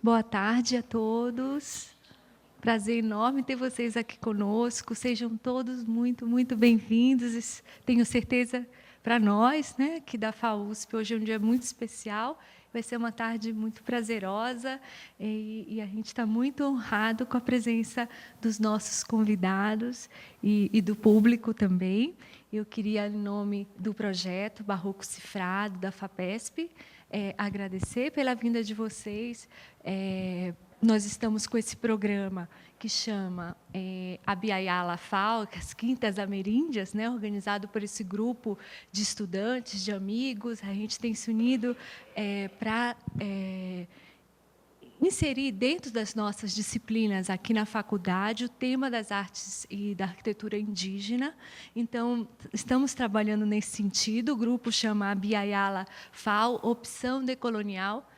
Boa tarde a todos. Prazer enorme ter vocês aqui conosco. Sejam todos muito bem-vindos. Tenho certeza para nós, né, que da FAUSP, hoje é um dia muito especial. Vai ser uma tarde muito prazerosa e a gente está muito honrado com a presença dos nossos convidados e do público também. Eu queria, em nome do projeto Barroco Cifrado, da FAPESP, agradecer pela vinda de vocês. Nós estamos com esse programa que chama Abiyala FAO, as Quintas Ameríndias, né, organizado por esse grupo de estudantes, de amigos. A gente tem se unido para inserir dentro das nossas disciplinas aqui na faculdade o tema das artes e da arquitetura indígena. Então, estamos trabalhando nesse sentido. O grupo chama Abiyala FAO, Opção Decolonial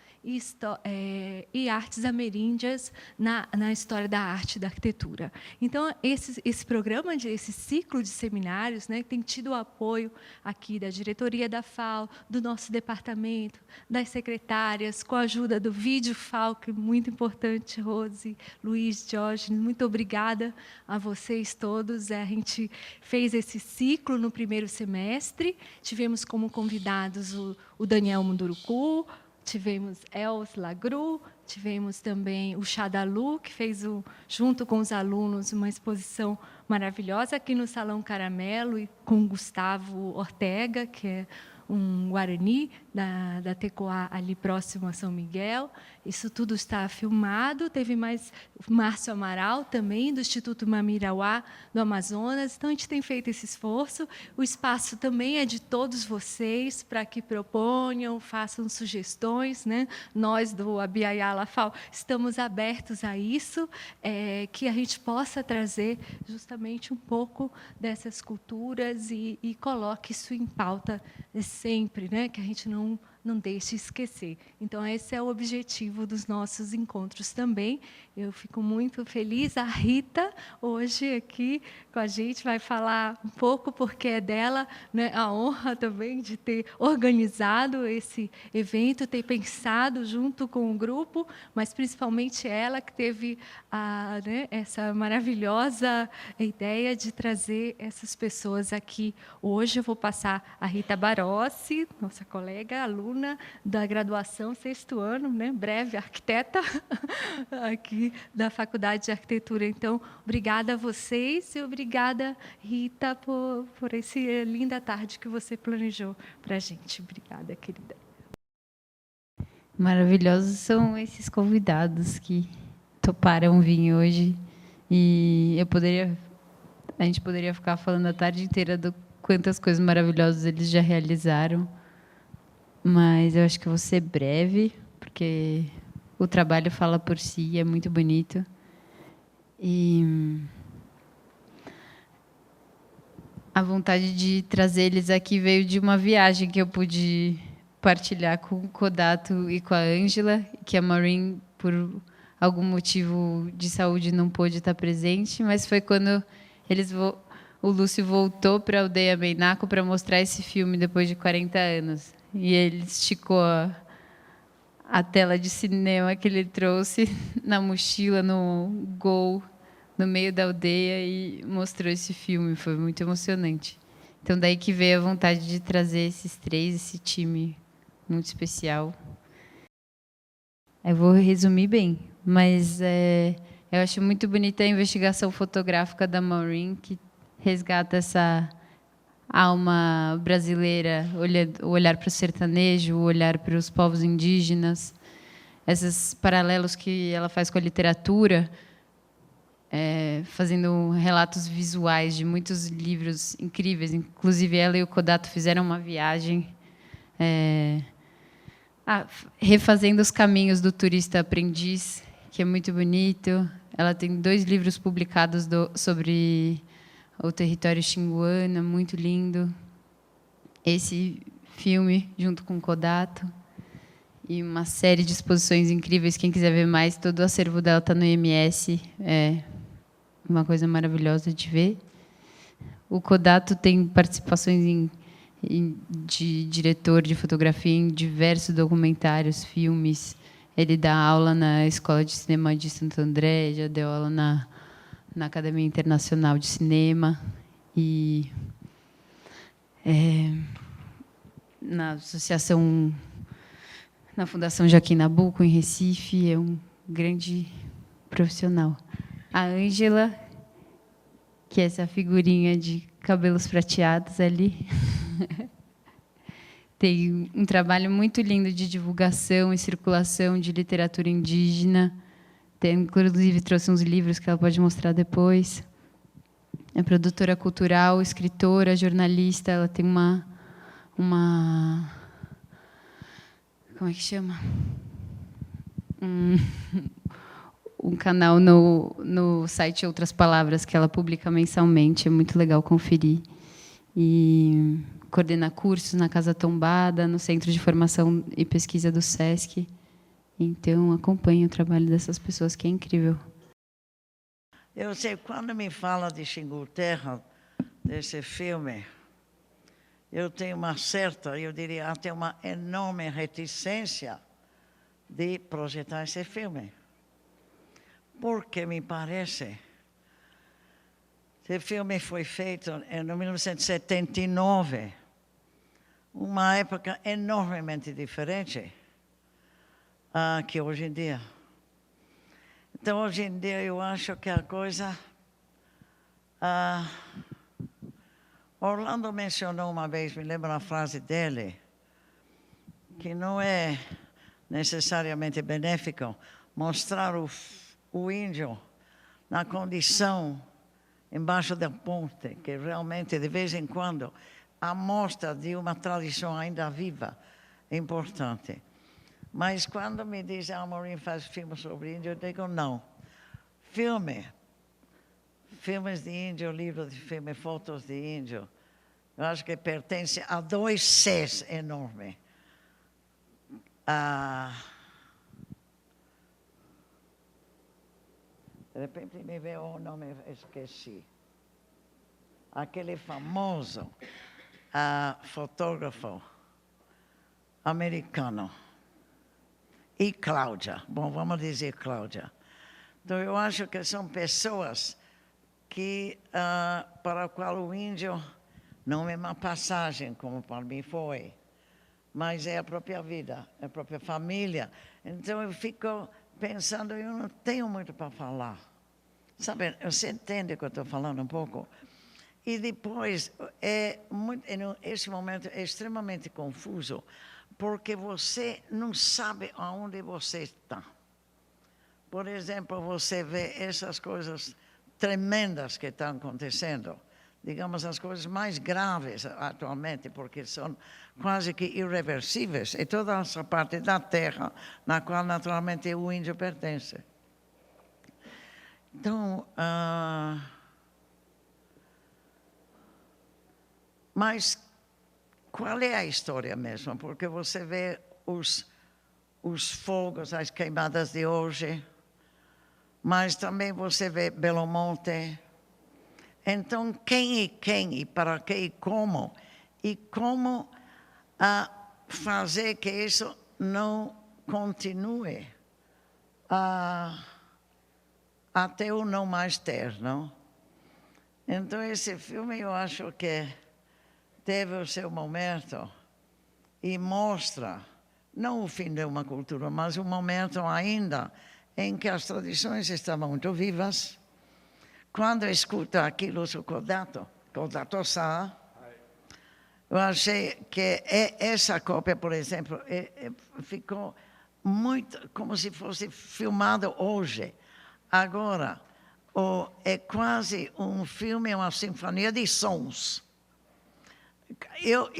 e artes ameríndias na história da arte e da arquitetura. Então, esse programa, esse ciclo de seminários, né, tem tido o apoio aqui da diretoria da FAO, do nosso departamento, das secretárias, com a ajuda do Vídeo FAO, que é muito importante, Rose, Luiz, Jorge, muito obrigada a vocês todos. A gente fez esse ciclo no primeiro semestre, tivemos como convidados o Daniel Munduruku, tivemos Els Lagru, tivemos também o Xadalu, que fez, junto com os alunos, uma exposição maravilhosa aqui no Salão Caramelo, e com Gustavo Ortega, que é um Guarani da Tecoá, ali próximo a São Miguel. Isso tudo está filmado. Teve mais o Márcio Amaral, também, do Instituto Mamirauá, do Amazonas. Então, a gente tem feito esse esforço. O espaço também é de todos vocês, para que proponham, façam sugestões, né? Nós, do Abiyala FAO, estamos abertos a isso, que a gente possa trazer justamente um pouco dessas culturas e coloque isso em pauta sempre, né? Que a gente não deixe esquecer. Então, esse é o objetivo dos nossos encontros também. Eu fico muito feliz. A Rita, hoje, aqui com a gente, vai falar um pouco, porque é dela, né, a honra também de ter organizado esse evento, ter pensado junto com o grupo, mas principalmente ela que teve né, essa maravilhosa ideia de trazer essas pessoas aqui. Hoje eu vou passar a Rita Barossi, nossa colega, aluna da graduação, 6º ano, né, breve arquiteta, aqui da Faculdade de Arquitetura. Então, obrigada a vocês e obrigada, Rita, por essa linda tarde que você planejou para a gente. Obrigada, querida. Maravilhosos são esses convidados que toparam vir hoje. E a gente poderia ficar falando a tarde inteira do quantas coisas maravilhosas eles já realizaram. Mas eu acho que eu vou ser breve, porque o trabalho fala por si, é muito bonito. E a vontade de trazer eles aqui veio de uma viagem que eu pude partilhar com o Kodato e com a Ângela, que a Maureen, por algum motivo de saúde, não pôde estar presente, mas foi quando o Lúcio voltou para a aldeia Meinaco para mostrar esse filme depois de 40 anos. E ele esticou a tela de cinema que ele trouxe na mochila, no Gol, no meio da aldeia, e mostrou esse filme. Foi muito emocionante. Então, daí que veio a vontade de trazer esses três, esse time muito especial. Eu vou resumir bem, mas eu acho muito bonita a investigação fotográfica da Maureen, que resgata essa alma brasileira, o olhar para o sertanejo, o olhar para os povos indígenas, esses paralelos que ela faz com a literatura, fazendo relatos visuais de muitos livros incríveis. Inclusive, ela e o Kodato fizeram uma viagem refazendo os caminhos do turista aprendiz, que é muito bonito. Ela tem 2 livros publicados sobre o território xinguana, muito lindo. Esse filme, junto com o Kodato, e uma série de exposições incríveis. Quem quiser ver mais, todo o acervo dela está no IMS. É uma coisa maravilhosa de ver. O Kodato tem participações de diretor de fotografia em diversos documentários, filmes. Ele dá aula na Escola de Cinema de Santo André, já deu aula na Academia Internacional de Cinema e na associação, na Fundação Joaquim Nabuco, em Recife. É um grande profissional. A Ângela, que é essa figurinha de cabelos prateados ali, tem um trabalho muito lindo de divulgação e circulação de literatura indígena. Inclusive, trouxe uns livros que ela pode mostrar depois. É produtora cultural, escritora, jornalista. Ela tem uma como é que chama? Um canal no site Outras Palavras, que ela publica mensalmente. É muito legal conferir. E coordena cursos na Casa Tombada, no Centro de Formação e Pesquisa do SESC. Então, acompanhe o trabalho dessas pessoas, que é incrível. Eu sei, quando me fala de Xingu Terra, desse filme, eu tenho uma certa, eu diria até uma enorme reticência de projetar esse filme. Porque me parece, esse filme foi feito em 1979, uma época enormemente diferente que hoje em dia. Então, hoje em dia, eu acho que a coisa... Orlando mencionou uma vez, me lembro a frase dele, que não é necessariamente benéfico mostrar o índio na condição embaixo da ponte, que realmente, de vez em quando, a mostra de uma tradição ainda viva é importante. Mas quando me dizem, Maureen faz filmes sobre índio, eu digo não. Filmes de índio, livros de filme, fotos de índio, eu acho que pertence a dois Cs enormes. De repente me veio o nome, esqueci. Aquele famoso fotógrafo americano. E Cláudia. Bom, vamos dizer Cláudia. Então, eu acho que são pessoas que, para a qual o índio não é uma passagem, como para mim foi, mas é a própria vida, é a própria família. Então, eu fico pensando, eu não tenho muito para falar. Sabe, você entende o que eu estou falando um pouco? E depois, esse momento é extremamente confuso, porque você não sabe aonde você está. Por exemplo, você vê essas coisas tremendas que estão acontecendo, digamos, as coisas mais graves atualmente, porque são quase que irreversíveis, e toda essa parte da terra na qual, naturalmente, o índio pertence. Então, mas qual é a história mesmo? Porque você vê os fogos, as queimadas de hoje, mas também você vê Belo Monte. Então, quem e para que e como fazer que isso não continue até o não mais ter, não? Então, esse filme eu acho que teve o seu momento e mostra, não o fim de uma cultura, mas um momento ainda em que as tradições estavam muito vivas. Quando eu escuto aquilo do Kodato Sá, eu achei que essa cópia, por exemplo, ficou muito como se fosse filmado hoje. Agora, é quase um filme, uma sinfonia de sons. Eu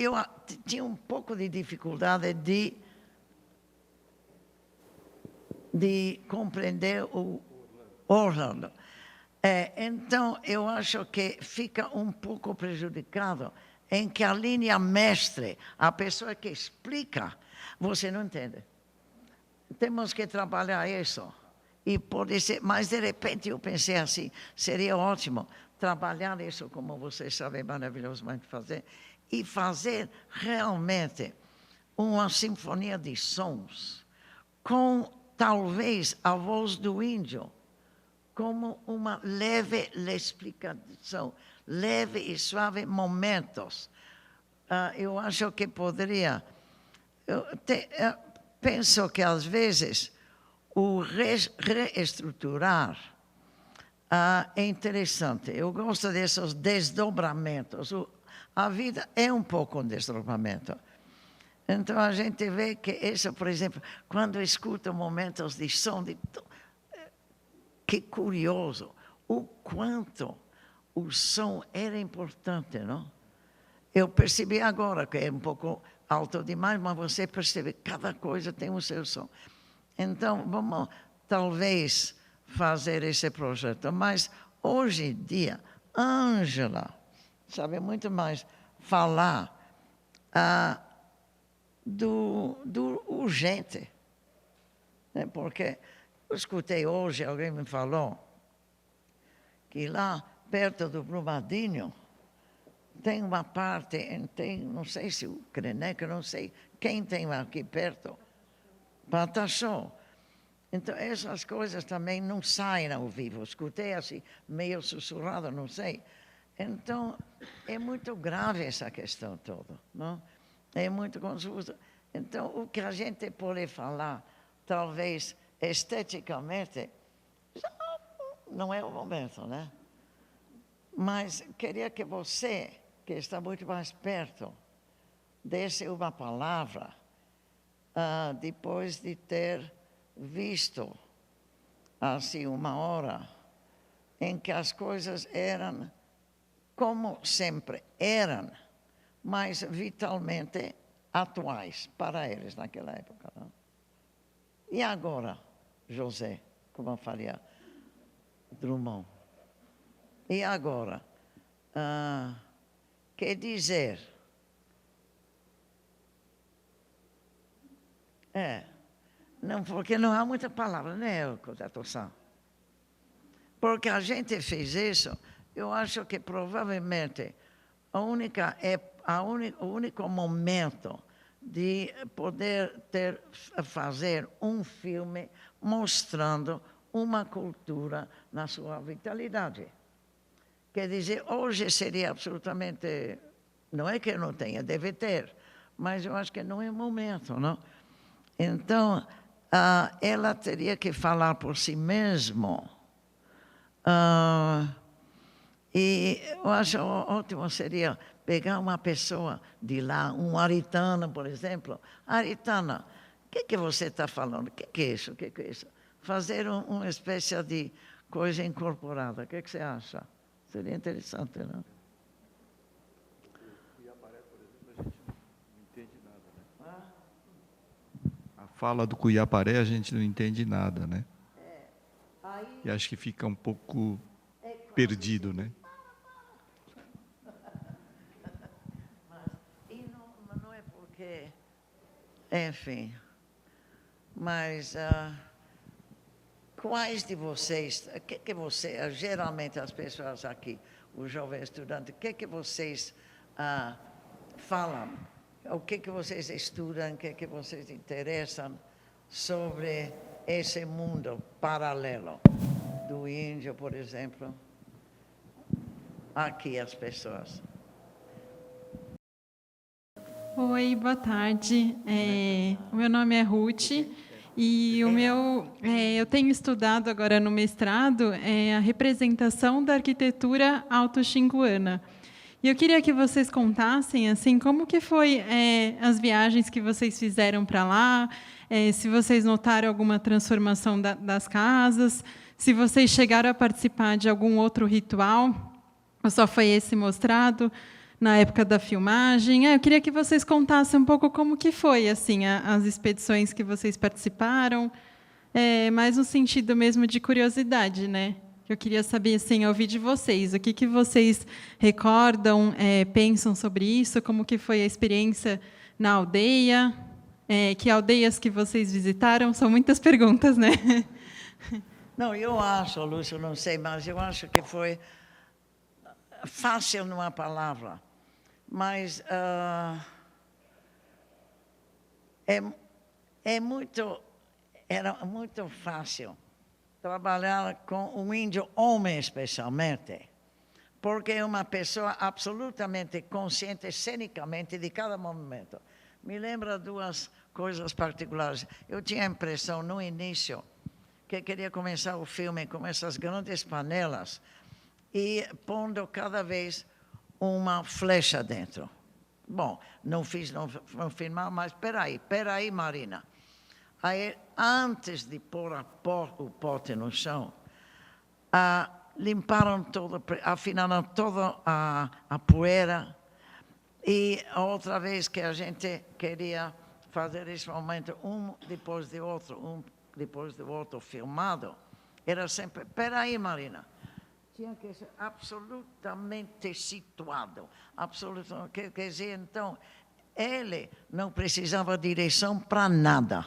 tinha um pouco de dificuldade de compreender o Orlando. Então, eu acho que fica um pouco prejudicado em que a linha mestre, a pessoa que explica, você não entende. Temos que trabalhar isso. E pode ser, mas de repente eu pensei assim, seria ótimo trabalhar isso como vocês sabem maravilhosamente fazer, e fazer realmente uma sinfonia de sons com talvez a voz do índio como uma leve explicação, leve e suave momentos. Eu acho que poderia... penso que, às vezes, o reestruturar é interessante. Eu gosto desses desdobramentos. A vida é um pouco um desdobramento. Então, a gente vê que isso, por exemplo, quando escuta momentos de som, que curioso, o quanto o som era importante, não? Eu percebi agora que é um pouco alto demais, mas você percebe que cada coisa tem o seu som. Então, vamos talvez fazer esse projeto. Mas, hoje em dia, Ângela sabe muito mais falar do urgente. Né? Porque eu escutei hoje, alguém me falou, que lá perto do Brumadinho tem uma parte, não sei se o Krenek, não sei quem tem aqui perto, Pataxó. Então, essas coisas também não saem ao vivo. Escutei assim, meio sussurrado, não sei. Então, é muito grave essa questão toda, não? É muito confuso. Então, o que a gente pode falar, talvez esteticamente, já não é o momento, né? Mas queria que você, que está muito mais perto, desse uma palavra, depois de ter visto, assim, uma hora em que as coisas eram, como sempre eram, mas vitalmente atuais para eles naquela época. Não? E agora, José, como faria Drummond? E agora, quer dizer, não, porque não há muita palavra, né, Codatosan? Porque a gente fez isso, eu acho que provavelmente o único momento de poder fazer um filme mostrando uma cultura na sua vitalidade. Quer dizer, hoje seria absolutamente... Não é que não tenha, deve ter, mas eu acho que não é o momento, não? Então, ela teria que falar por si mesma. E eu acho ótimo seria pegar uma pessoa de lá, um aritano, por exemplo. Aritana, o que você está falando? O que é isso? O que é isso? Fazer uma espécie de coisa incorporada. O que você acha? Seria interessante, não? Cuiaparé, por exemplo, a gente não entende nada, né? A fala do Cuiaparé a gente não entende nada, né? E acho que fica um pouco perdido, né? E não é porque... Enfim. Mas... quais de vocês, geralmente as pessoas aqui, os jovens estudantes, o que vocês falam? O que vocês estudam, o que vocês interessam sobre esse mundo paralelo do índio, por exemplo? Aqui as pessoas. Oi, boa tarde. O meu nome é Ruth e eu tenho estudado agora no mestrado a representação da arquitetura auto-xinguana. E eu queria que vocês contassem assim como que foi as viagens que vocês fizeram para lá, se vocês notaram alguma transformação das casas, se vocês chegaram a participar de algum outro ritual, ou só foi esse mostrado na época da filmagem. Eu queria que vocês contassem um pouco como que foi assim as expedições que vocês participaram, mais no sentido mesmo de curiosidade, né? Eu queria saber, assim, ouvir de vocês, o que vocês recordam, pensam sobre isso, como que foi a experiência na aldeia, que aldeias que vocês visitaram, são muitas perguntas, né? Não, eu acho, Lúcio, não sei, mas eu acho que foi fácil numa palavra, mas é muito... era muito fácil trabalhar com um índio homem, especialmente, porque é uma pessoa absolutamente consciente cenicamente de cada movimento. Me lembra duas coisas particulares. Eu tinha a impressão, no início, que queria começar o filme com essas grandes panelas e pondo cada vez uma flecha dentro. Bom, não filmar, mas espera aí, Marina. Aí, antes de pôr o pote no chão, limparam todo, afinaram toda a poeira. E outra vez que a gente queria fazer esse momento, um depois do outro, filmado, era sempre, espera aí, Marina. Tinha que ser absolutamente situado. Absolutamente, quer dizer, então, ele não precisava de direção para nada.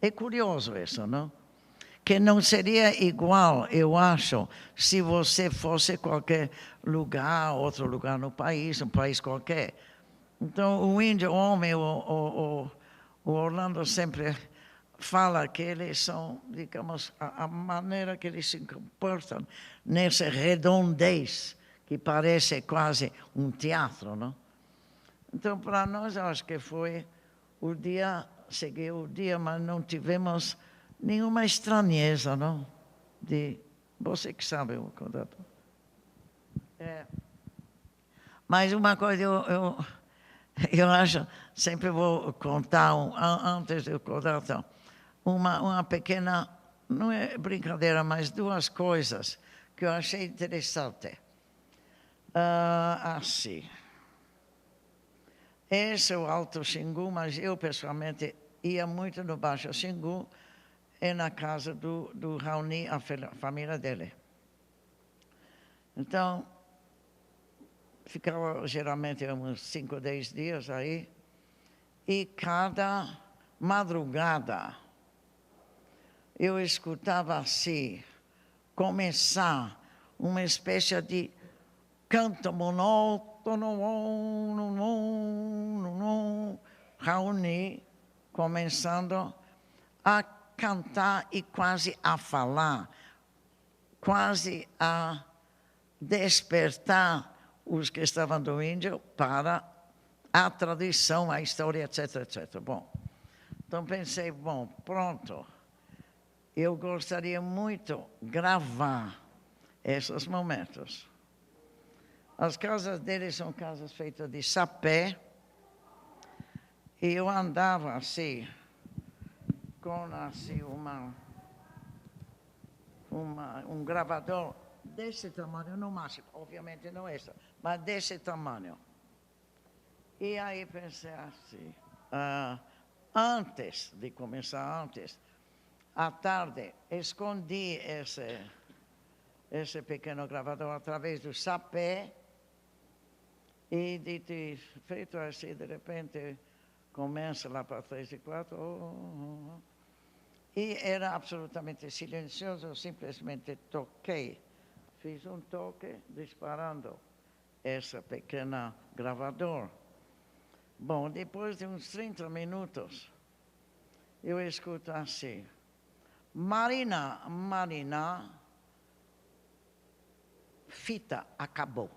É curioso isso, não? Que não seria igual, eu acho, se você fosse qualquer lugar, outro lugar no país, um país qualquer. Então, o índio homem, o Orlando sempre fala que eles são, digamos, a maneira que eles se comportam nessa redondez, que parece quase um teatro, não? Então, para nós, eu acho que foi o dia, seguiu o dia, mas não tivemos nenhuma estranheza, não? Você que sabe o contato. Mas uma coisa eu acho, sempre vou contar, antes do contato, uma pequena, não é brincadeira, mas duas coisas que eu achei interessante. Assim. Esse é o Alto Xingu, mas eu, pessoalmente, ia muito no Baixo Xingu e na casa do Raoni, a família dele. Então, ficava geralmente uns 5 ou 10 dias aí, e cada madrugada eu escutava assim, começar uma espécie de canto monótono, Raoni começando a cantar e quase a falar, quase a despertar os que estavam do índio para a tradição, a história, etc, etc. Bom, então pensei, bom, pronto, eu gostaria muito de gravar esses momentos. As casas deles são casas feitas de sapé, e eu andava assim, com assim, um gravador desse tamanho, no máximo, obviamente não esse, mas desse tamanho. E aí pensei assim, antes de começar, à tarde, escondi esse pequeno gravador através do sapé, e feito assim, de repente, começa lá para 3 e 4, e era absolutamente silencioso, eu simplesmente toquei. Fiz um toque disparando esse pequeno gravador. Bom, depois de uns 30 minutos, eu escuto assim, Marina, fita acabou.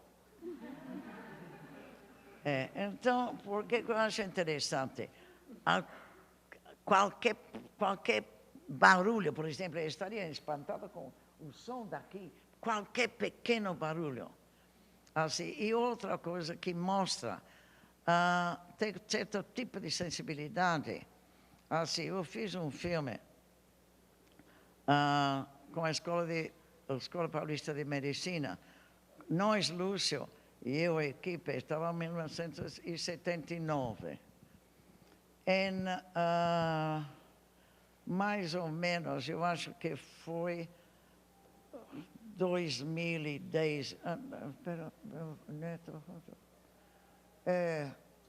Então, por que eu acho interessante? Qualquer barulho, por exemplo, eu estaria espantada com o som daqui, qualquer pequeno barulho. Assim, e outra coisa que mostra tem certo tipo de sensibilidade. Assim, eu fiz um filme com a Escola Paulista de Medicina. Nós, Lúcio, e eu, a equipe, estávamos em 1979. Em mais ou menos, eu acho que foi 2010, espera, meu neto,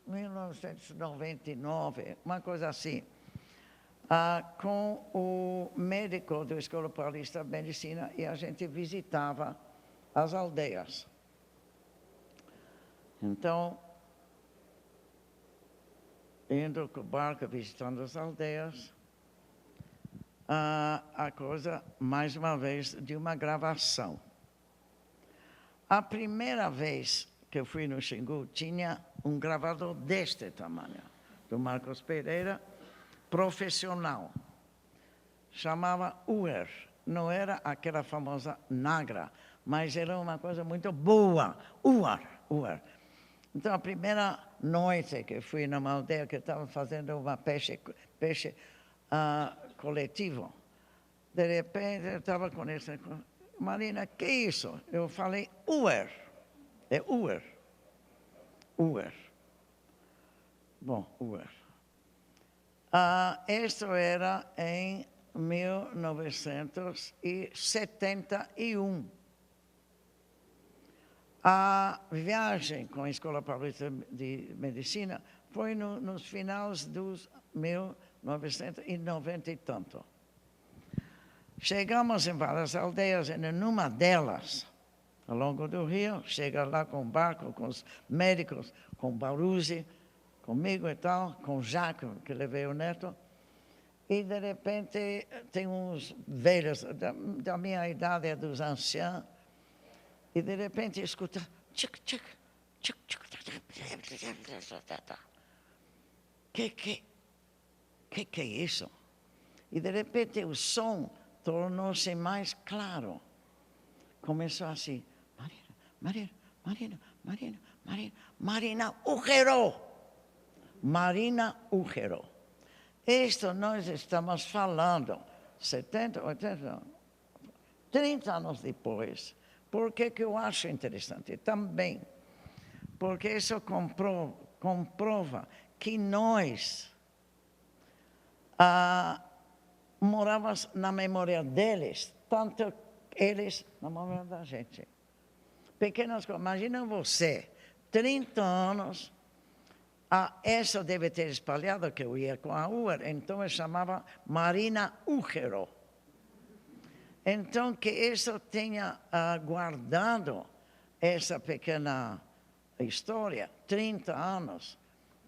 1999, uma coisa assim, com o médico da Escola Paulista de Medicina, e a gente visitava as aldeias. Então, indo com o barco, visitando as aldeias, a coisa, mais uma vez, de uma gravação. A primeira vez que eu fui no Xingu, tinha um gravador deste tamanho, do Marcos Pereira, profissional. Chamava UER. Não era aquela famosa Nagra, mas era uma coisa muito boa. UER. Então, a primeira noite que fui numa aldeia que estava fazendo uma peixe coletivo, de repente, eu estava com isso. Marina, que é isso? Eu falei, UER. É UER. UER. Bom, UER. Isso era em 1971. A viagem com a Escola Paulista de Medicina foi nos finais dos 1990 e tanto. Chegamos em várias aldeias, e numa delas, ao longo do rio, chega lá com o barco, com os médicos, com Baruzzi, comigo e tal, com o Jacques, que levei o neto, e de repente tem uns velhos, da minha idade, dos anciãos, e de repente escuta, tchic, tchic, tchic, tchic, que é isso? E de repente o som tornou-se mais claro. Começou assim, Marina Ugero. Marina Ugero. Isto nós estamos falando 70, 80, 30 anos depois. Por que eu acho interessante? Também porque isso comprova que nós morávamos na memória deles, tanto eles na memória da gente. Pequenas coisas. Imagina você, 30 anos, isso deve ter espalhado, que eu ia com a UER, então eu chamava Marina Ugero. Então, que isso tenha guardado essa pequena história, 30 anos,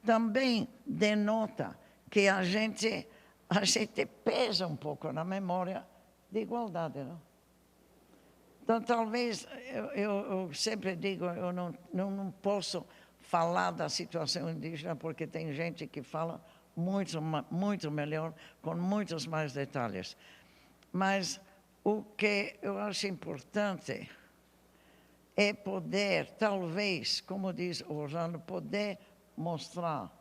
também denota que a gente pesa um pouco na memória de igualdade, não? Então, talvez, eu sempre digo, eu não posso falar da situação indígena, porque tem gente que fala muito melhor, com muitos mais detalhes. Mas o que eu acho importante é poder, talvez, como diz o Orlando, poder mostrar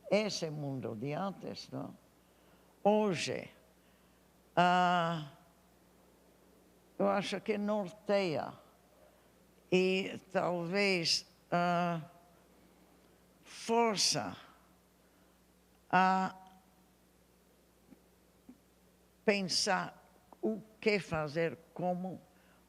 esse mundo de antes, não? Hoje, eu acho que norteia e talvez força a pensar o que fazer, como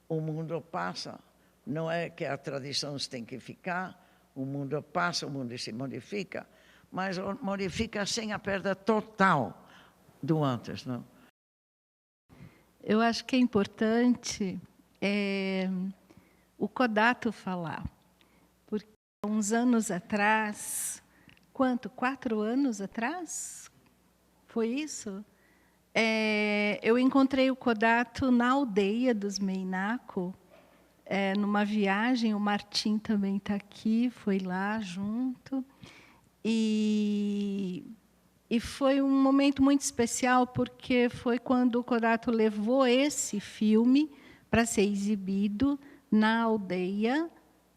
o mundo passa. Não é que a tradição tem que ficar, o mundo passa, o mundo se modifica, mas modifica sem a perda total do antes, não? Eu acho que é importante o Kodato falar, porque há uns anos atrás, 4 anos atrás? Foi isso? Eu encontrei o Kodato na aldeia dos Meinaco, numa viagem. O Martim também está aqui, foi lá junto. E foi um momento muito especial, porque foi quando o Kodato levou esse filme para ser exibido na aldeia.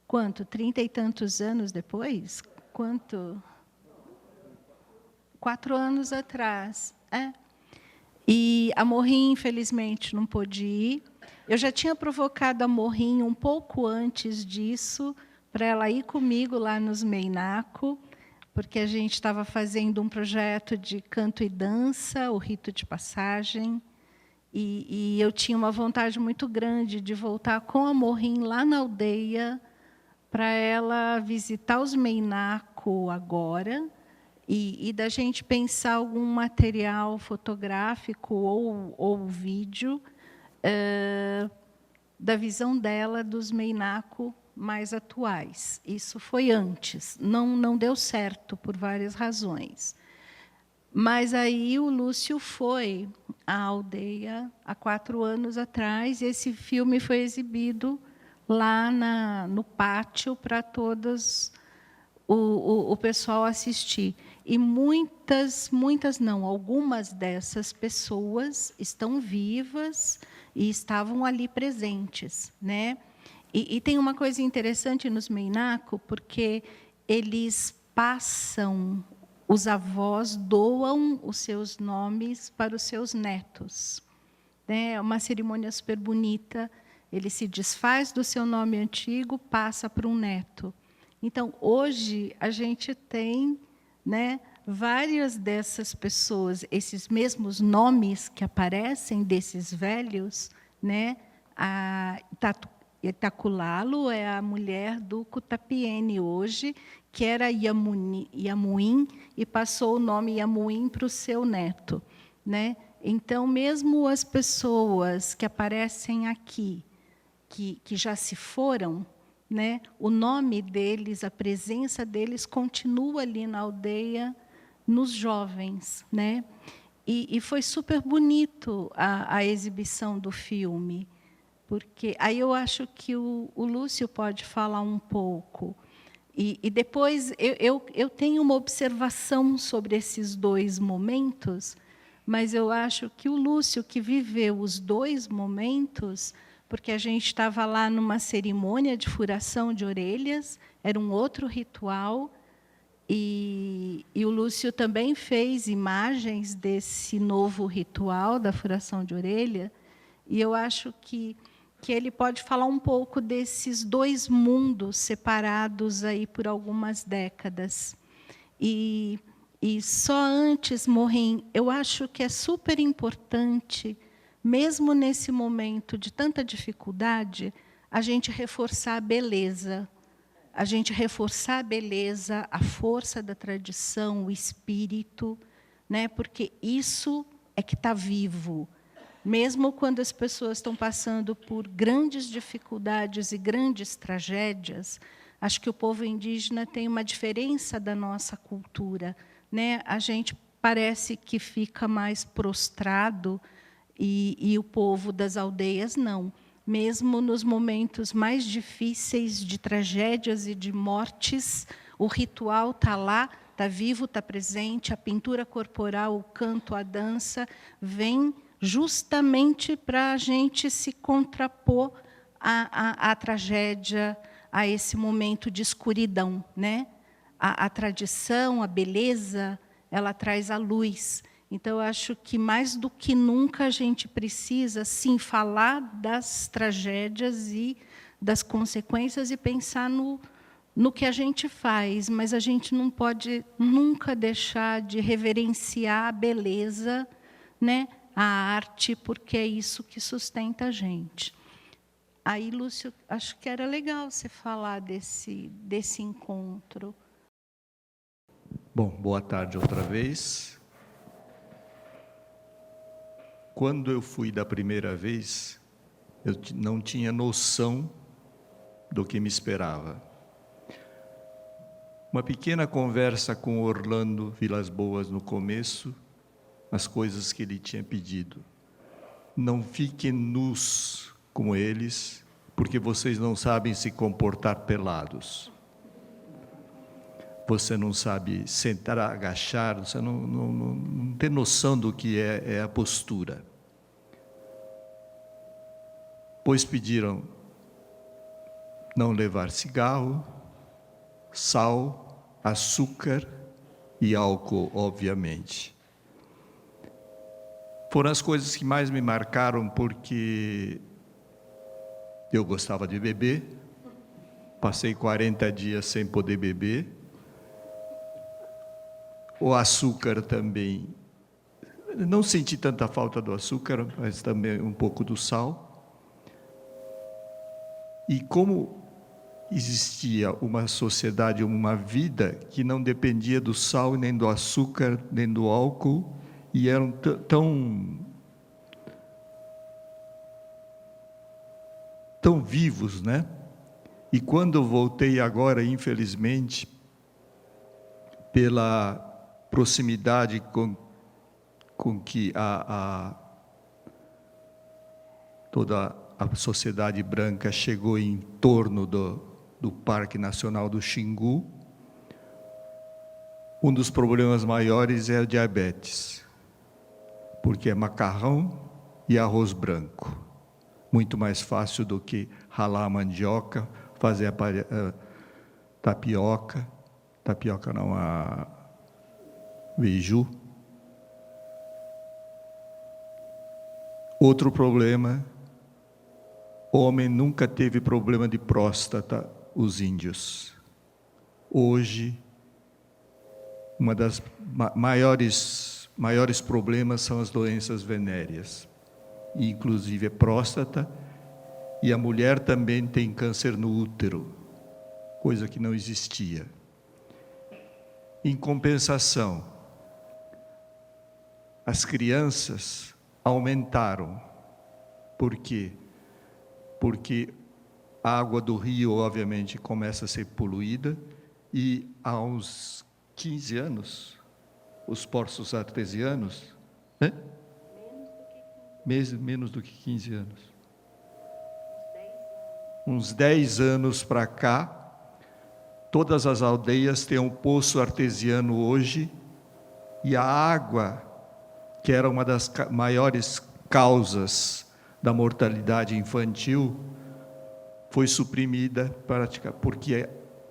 Quanto? 30 e tantos anos depois? Quanto? 4 anos atrás. E a Morrin, infelizmente, não pôde ir. Eu já tinha provocado a Morrin um pouco antes disso, para ela ir comigo lá nos Meinaco, porque a gente estava fazendo um projeto de canto e dança, o rito de passagem, e eu tinha uma vontade muito grande de voltar com a Morrin lá na aldeia, para ela visitar os Meinaco agora, e da gente pensar algum material fotográfico ou vídeo da visão dela dos Meinaco mais atuais. Isso foi antes, não deu certo por várias razões. Mas aí o Lúcio foi à aldeia há 4 anos atrás, e esse filme foi exibido lá no pátio para todas o pessoal assistir. E algumas dessas pessoas estão vivas e estavam ali presentes, né? E tem uma coisa interessante nos Meinaco, porque eles passam, os avós doam os seus nomes para os seus netos. É uma cerimônia super bonita. Ele se desfaz do seu nome antigo, passa para um neto. Então, hoje, a gente tem, né, várias dessas pessoas, esses mesmos nomes que aparecem desses velhos, né? A Itaculalo é a mulher do Cutapiene hoje, que era Yamuim, e passou o nome Yamuim para o seu neto, né? Então, mesmo as pessoas que aparecem aqui, que já se foram, né, o nome deles, a presença deles continua ali na aldeia, nos jovens, né? E foi super bonito a exibição do filme, porque aí eu acho que o Lúcio pode falar um pouco. E depois eu tenho uma observação sobre esses 2 momentos, mas eu acho que o Lúcio, que viveu os 2 momentos, porque a gente estava lá numa cerimônia de furação de orelhas, era um outro ritual, e o Lúcio também fez imagens desse novo ritual da furação de orelha, e eu acho que ele pode falar um pouco desses 2 mundos separados aí por algumas décadas. E só antes, Morim, eu acho que é super importante, mesmo nesse momento de tanta dificuldade, a gente reforçar a beleza. A gente reforçar a beleza, a força da tradição, o espírito, né? Porque isso é que está vivo. Mesmo quando as pessoas estão passando por grandes dificuldades e grandes tragédias, acho que o povo indígena tem uma diferença da nossa cultura, né? A gente parece que fica mais prostrado, e o povo das aldeias não. Mesmo nos momentos mais difíceis de tragédias e de mortes, o ritual está lá, está vivo, está presente, a pintura corporal, o canto, a dança, vem justamente para a gente se contrapor à tragédia, a esse momento de escuridão, né? A tradição, a beleza, ela traz a luz. Então, eu acho que, mais do que nunca, a gente precisa, sim, falar das tragédias e das consequências e pensar no que a gente faz, mas a gente não pode nunca deixar de reverenciar a beleza, né, a arte, porque é isso que sustenta a gente. Aí, Lúcio, acho que era legal você falar desse encontro. Bom, boa tarde outra vez. Quando eu fui da primeira vez, eu não tinha noção do que me esperava. Uma pequena conversa com Orlando Vilas Boas no começo, as coisas que ele tinha pedido. Não fiquem nus como eles, porque vocês não sabem se comportar pelados. Você não sabe sentar, agachar, você não tem noção do que é a postura. Pois pediram não levar cigarro, sal, açúcar e álcool, obviamente. Foram as coisas que mais me marcaram, porque eu gostava de beber, passei 40 dias sem poder beber. O açúcar também, não senti tanta falta do açúcar, mas também um pouco do sal. E como existia uma sociedade, uma vida que não dependia do sal, nem do açúcar, nem do álcool, e eram tão vivos, né? E quando eu voltei agora, infelizmente, pela proximidade com que toda a sociedade branca chegou em torno do Parque Nacional do Xingu, um dos problemas maiores é a diabetes, porque é macarrão e arroz branco. Muito mais fácil do que ralar a mandioca, fazer a tapioca não, a beiju. Outro problema, homem nunca teve problema de próstata, os índios. Hoje, uma das maiores problemas são as doenças venéreas, inclusive a próstata, e a mulher também tem câncer no útero, coisa que não existia. Em compensação, as crianças aumentaram. Por quê? Porque a água do rio, obviamente, começa a ser poluída, e há uns 15 anos, os poços artesianos, né? Menos do que 15 anos. Uns 10 anos para cá, todas as aldeias têm um poço artesiano hoje, e a água, que era uma das maiores causas da mortalidade infantil, foi suprimida porque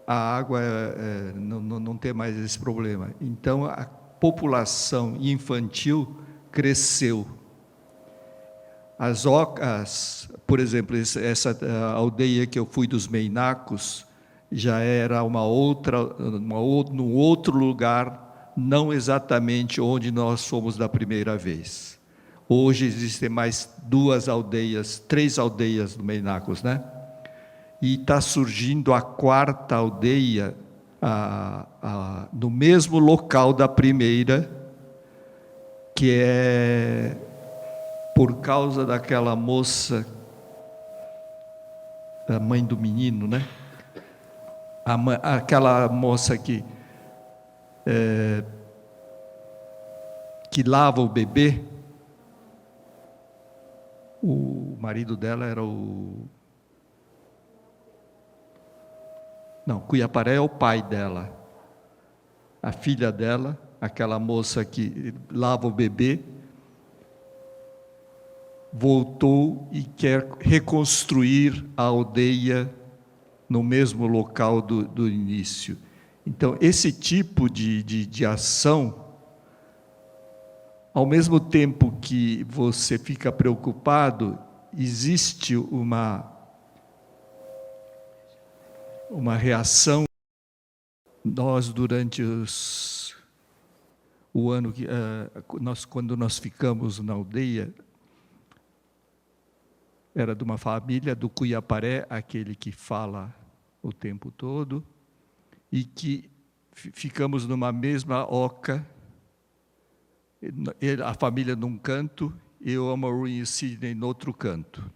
a água não tem mais esse problema. Então, a população infantil cresceu. As ocas, por exemplo, essa aldeia que eu fui dos Meinacos, já era num outro lugar, não exatamente onde nós fomos da primeira vez. Hoje existem mais 3 aldeias do Meinacos, né? E está surgindo a 4ª aldeia no mesmo local da primeira, que é por causa daquela moça, a mãe do menino, né? Aquela moça que lava o bebê. O marido dela era Cuiaparé é o pai dela. A filha dela, aquela moça que lava o bebê, voltou e quer reconstruir a aldeia no mesmo local do início. Então, esse tipo de ação, ao mesmo tempo que você fica preocupado, existe uma reação. Nós, durante o ano, quando nós ficamos na aldeia, era de uma família do Cuiaparé, aquele que fala o tempo todo, e que ficamos numa mesma oca, a família num canto, eu, a Maureen e o Sidney no outro canto.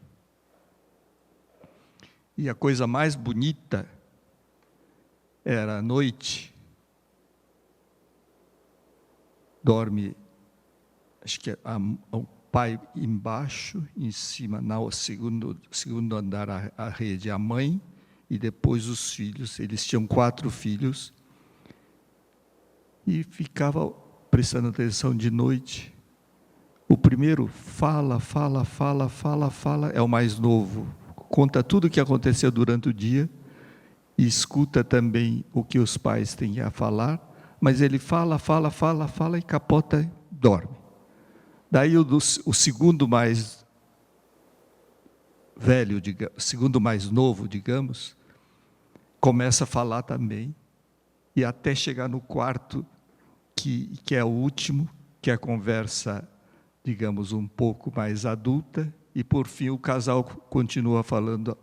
E a coisa mais bonita era à noite, dorme, acho que o pai embaixo, em cima, no segundo andar, a rede, a mãe, e depois os filhos. Eles tinham 4 filhos, e ficava prestando atenção de noite. O primeiro fala, é o mais novo, conta tudo o que aconteceu durante o dia, e escuta também o que os pais têm a falar, mas ele fala e capota e dorme. Daí o segundo mais velho, o segundo mais novo, digamos, começa a falar também, e até chegar no quarto, que é o último, que é a conversa, digamos, um pouco mais adulta, e por fim o casal continua falando.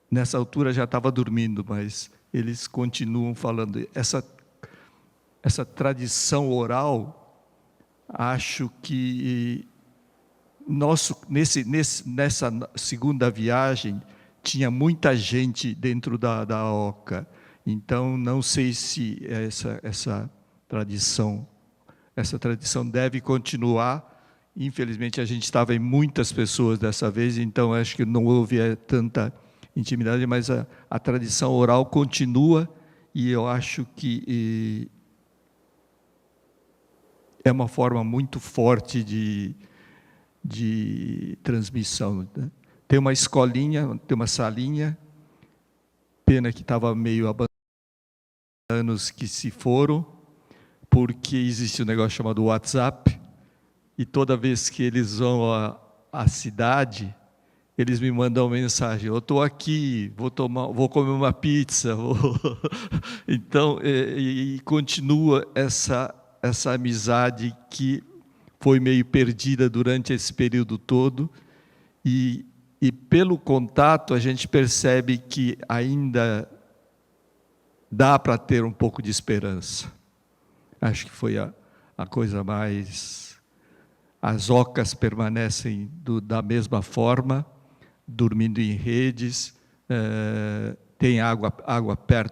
Nessa altura já estava dormindo, mas eles continuam falando. Essa tradição oral, acho que nessa segunda viagem tinha muita gente dentro da oca. Então, não sei se essa tradição essa tradição deve continuar. Infelizmente, a gente estava em muitas pessoas dessa vez, então acho que não houve tanta intimidade, mas a tradição oral continua, e eu acho que é uma forma muito forte de transmissão, né? Tem uma escolinha, tem uma salinha, pena que estava meio abandonada, anos que se foram, porque existe um negócio chamado WhatsApp, e toda vez que eles vão à cidade, eles me mandam mensagem: eu estou aqui, vou comer uma pizza. Então, continua essa amizade que foi meio perdida durante esse período todo, e pelo contato a gente percebe que ainda dá para ter um pouco de esperança. Acho que foi a coisa mais... As ocas permanecem da mesma forma, dormindo em redes, tem água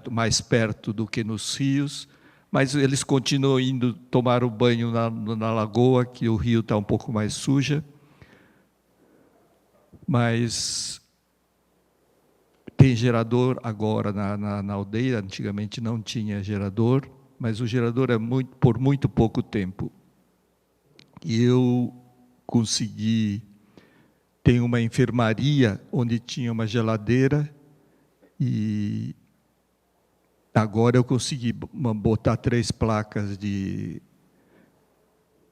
mais perto do que nos rios, mas eles continuam indo tomar o banho na lagoa, que o rio está um pouco mais suja. Mas tem gerador agora na aldeia, antigamente não tinha gerador, mas o gerador é por muito pouco tempo. E eu consegui... Tem uma enfermaria onde tinha uma geladeira, e agora eu consegui botar 3 placas de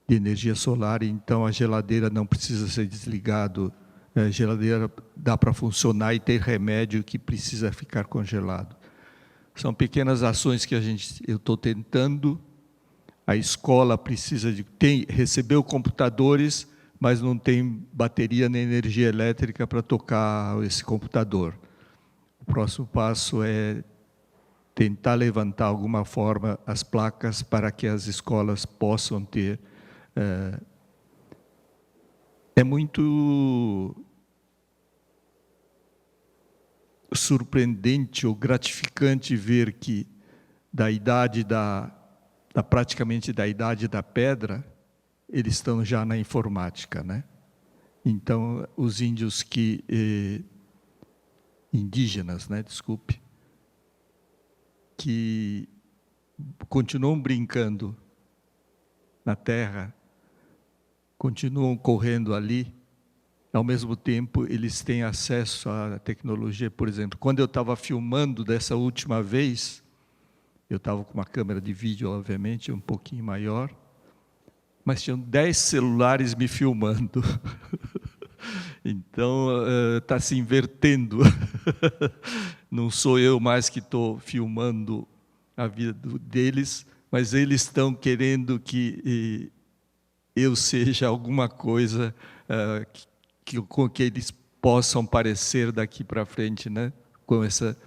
energia solar, então a geladeira não precisa ser desligado. A geladeira dá para funcionar e tem remédio que precisa ficar congelado. São pequenas ações que eu estou tentando. A escola precisa recebeu computadores, mas não tem bateria nem energia elétrica para tocar esse computador. O próximo passo é tentar levantar, de alguma forma, as placas para que as escolas possam ter. É muito surpreendente ou gratificante ver que, praticamente da idade da pedra, eles estão já na informática, né? Então, os índios indígenas, né, desculpe, que continuam brincando na terra, continuam correndo ali, ao mesmo tempo eles têm acesso à tecnologia. Por exemplo, quando eu estava filmando dessa última vez, eu estava com uma câmera de vídeo, obviamente, um pouquinho maior, mas tinham 10 celulares me filmando. Então, está se invertendo. Não sou eu mais que estou filmando a vida deles, mas eles estão querendo que eu seja alguma coisa com que eles possam parecer daqui para frente, né? Com essa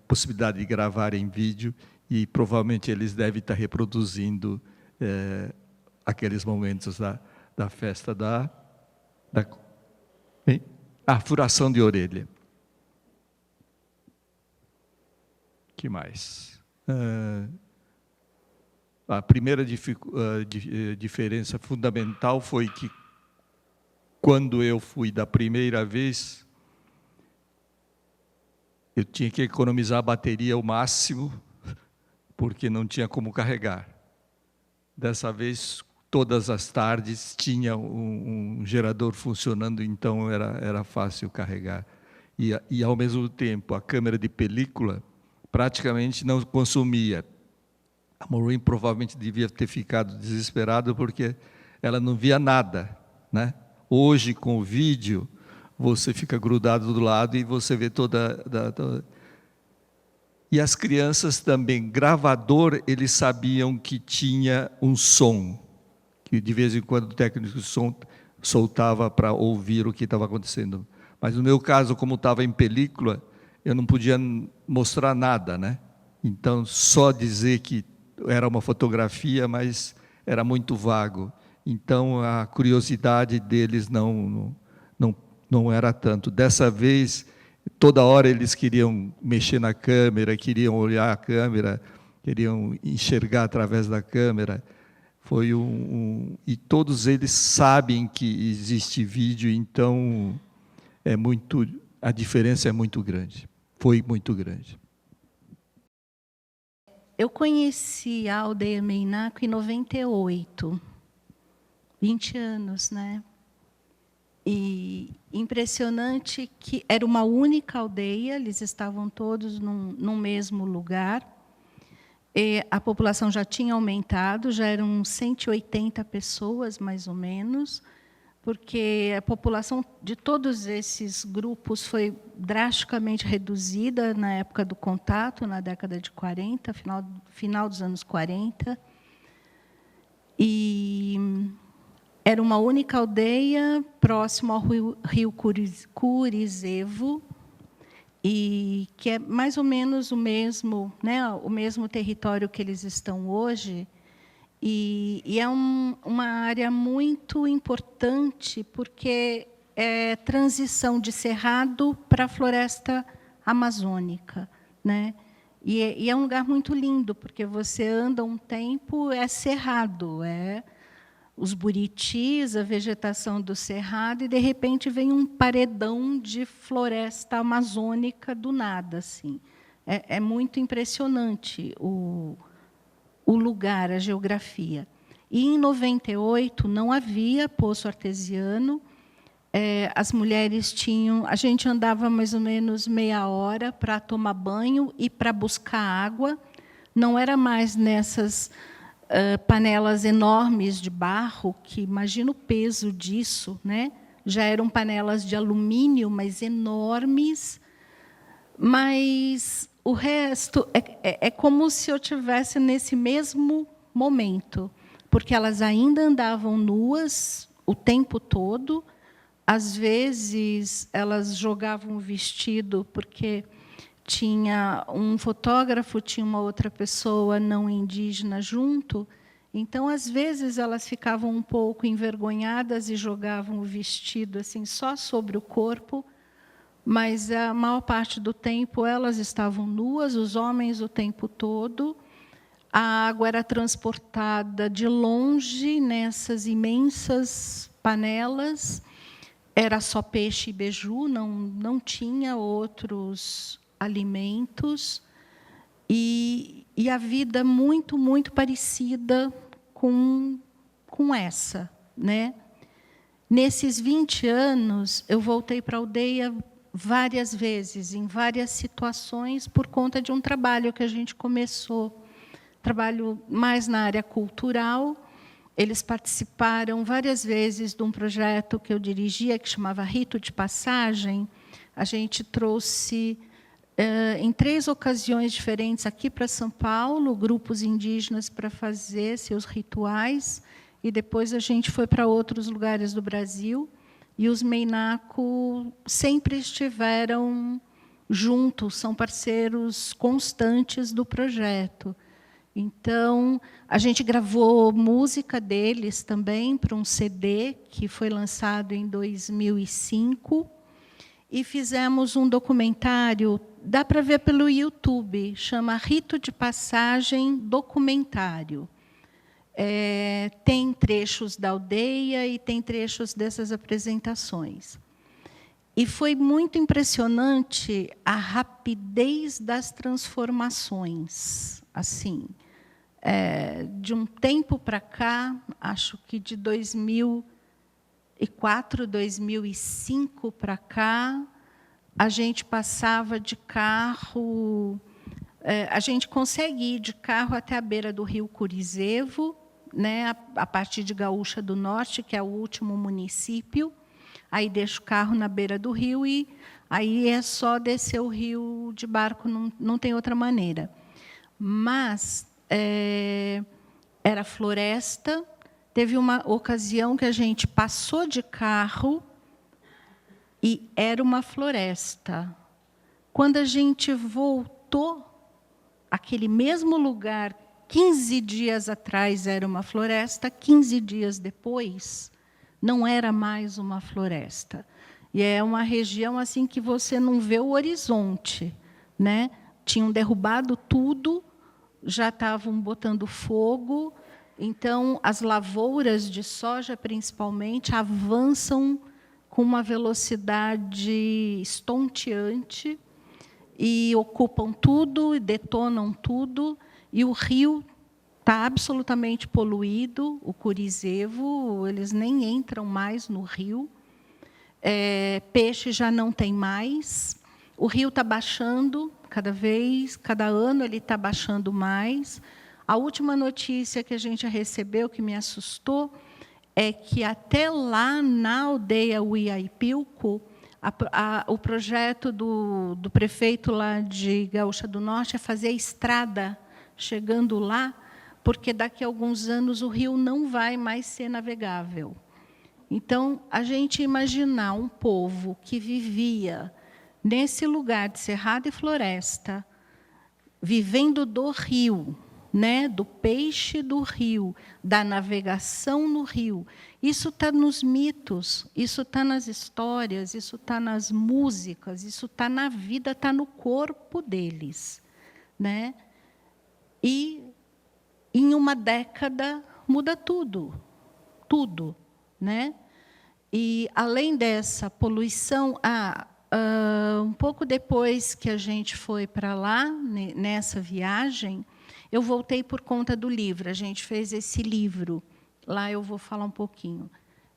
possibilidade de gravar em vídeo, e provavelmente eles devem estar reproduzindo aqueles momentos da festa furação de orelha. Que mais? A primeira diferença fundamental foi que, quando eu fui da primeira vez, eu tinha que economizar a bateria ao máximo, porque não tinha como carregar. Dessa vez, todas as tardes, tinha um gerador funcionando, então era fácil carregar. E, ao mesmo tempo, a câmera de película praticamente não consumia. A Maureen provavelmente devia ter ficado desesperada, porque ela não via nada, né? Hoje, com o vídeo, você fica grudado do lado e você vê toda... E as crianças também, gravador, eles sabiam que tinha um som, que de vez em quando o técnico de som soltava para ouvir o que estava acontecendo. Mas no meu caso, como estava em película, eu não podia mostrar nada, né? Então, só dizer que era uma fotografia, mas era muito vago. Então, a curiosidade deles não era tanto. Dessa vez, toda hora eles queriam mexer na câmera, queriam olhar a câmera, queriam enxergar através da câmera. E todos eles sabem que existe vídeo, então a diferença é muito grande. Foi muito grande. Eu conheci a aldeia Meinaco em 98, 20 anos, né? E impressionante que era uma única aldeia, eles estavam todos num mesmo lugar. E a população já tinha aumentado, já eram 180 pessoas, mais ou menos, porque a população de todos esses grupos foi drasticamente reduzida na época do contato, na década de 40, final dos anos 40. E era uma única aldeia próximo ao rio Curizevo, e que é mais ou menos o mesmo, né, o mesmo território que eles estão hoje. E é uma área muito importante, porque é transição de cerrado para a floresta amazônica, né? E é um lugar muito lindo, porque você anda um tempo, é cerrado, os buritis, a vegetação do cerrado, e, de repente, vem um paredão de floresta amazônica do nada. Assim. É muito impressionante o lugar, a geografia. E, em 98, não havia poço artesiano. As mulheres tinham... A gente andava mais ou menos meia hora para tomar banho e para buscar água. Não era mais nessas panelas enormes de barro, que imagina o peso disso, né? Já eram panelas de alumínio, mas enormes. Mas o resto é como se eu tivesse nesse mesmo momento, porque elas ainda andavam nuas o tempo todo. Às vezes, elas jogavam o vestido, porque tinha um fotógrafo, tinha uma outra pessoa não indígena junto. Então, às vezes, elas ficavam um pouco envergonhadas e jogavam o vestido assim só sobre o corpo, mas a maior parte do tempo elas estavam nuas, os homens o tempo todo. A água era transportada de longe nessas imensas panelas. Era só peixe e beiju, não tinha outros alimentos, e a vida muito, muito parecida com essa. Né? Nesses 20 anos, eu voltei para a aldeia várias vezes, em várias situações, por conta de um trabalho que a gente começou, trabalho mais na área cultural. Eles participaram várias vezes de um projeto que eu dirigia, que chamava Rito de Passagem. A gente trouxe, em 3 ocasiões diferentes, aqui para São Paulo, grupos indígenas para fazer seus rituais, e depois a gente foi para outros lugares do Brasil, e os Meinaco sempre estiveram juntos, são parceiros constantes do projeto. Então, a gente gravou música deles também para um CD que foi lançado em 2005, e fizemos um documentário, dá para ver pelo YouTube, chama Rito de Passagem Documentário. Tem trechos da aldeia e tem trechos dessas apresentações. E foi muito impressionante a rapidez das transformações. Assim, de um tempo para cá, acho que de 2004, 2005 para cá, a gente passava de carro, a gente consegue ir de carro até a beira do rio Curizevo, né, a partir de Gaúcha do Norte, que é o último município. Aí deixa o carro na beira do rio e aí é só descer o rio de barco, não tem outra maneira. Mas era floresta. Teve uma ocasião que a gente passou de carro e era uma floresta. Quando a gente voltou, aquele mesmo lugar, 15 dias atrás era uma floresta, 15 dias depois não era mais uma floresta. E é uma região assim que você não vê o horizonte, né? Tinham derrubado tudo, já estavam botando fogo, Então, as lavouras de soja, principalmente, avançam com uma velocidade estonteante e ocupam tudo, e detonam tudo, e o rio está absolutamente poluído, o Curizevo, eles nem entram mais no rio, peixe já não tem mais, o rio está baixando cada ano ele está baixando mais. A última notícia que a gente recebeu, que me assustou, é que até lá na aldeia Uiaipilco, o projeto do prefeito lá de Gaúcha do Norte é fazer a estrada chegando lá, porque daqui a alguns anos o rio não vai mais ser navegável. Então, a gente imaginar um povo que vivia nesse lugar de cerrado e floresta, vivendo do rio, né, do peixe do rio, da navegação no rio. Isso está nos mitos, isso está nas histórias, isso está nas músicas, isso está na vida, está no corpo deles, né? E em uma década muda tudo, tudo, né? E além dessa poluição, um pouco depois que a gente foi para lá nessa viagem, eu voltei por conta do livro. A gente fez esse livro. Lá eu vou falar um pouquinho.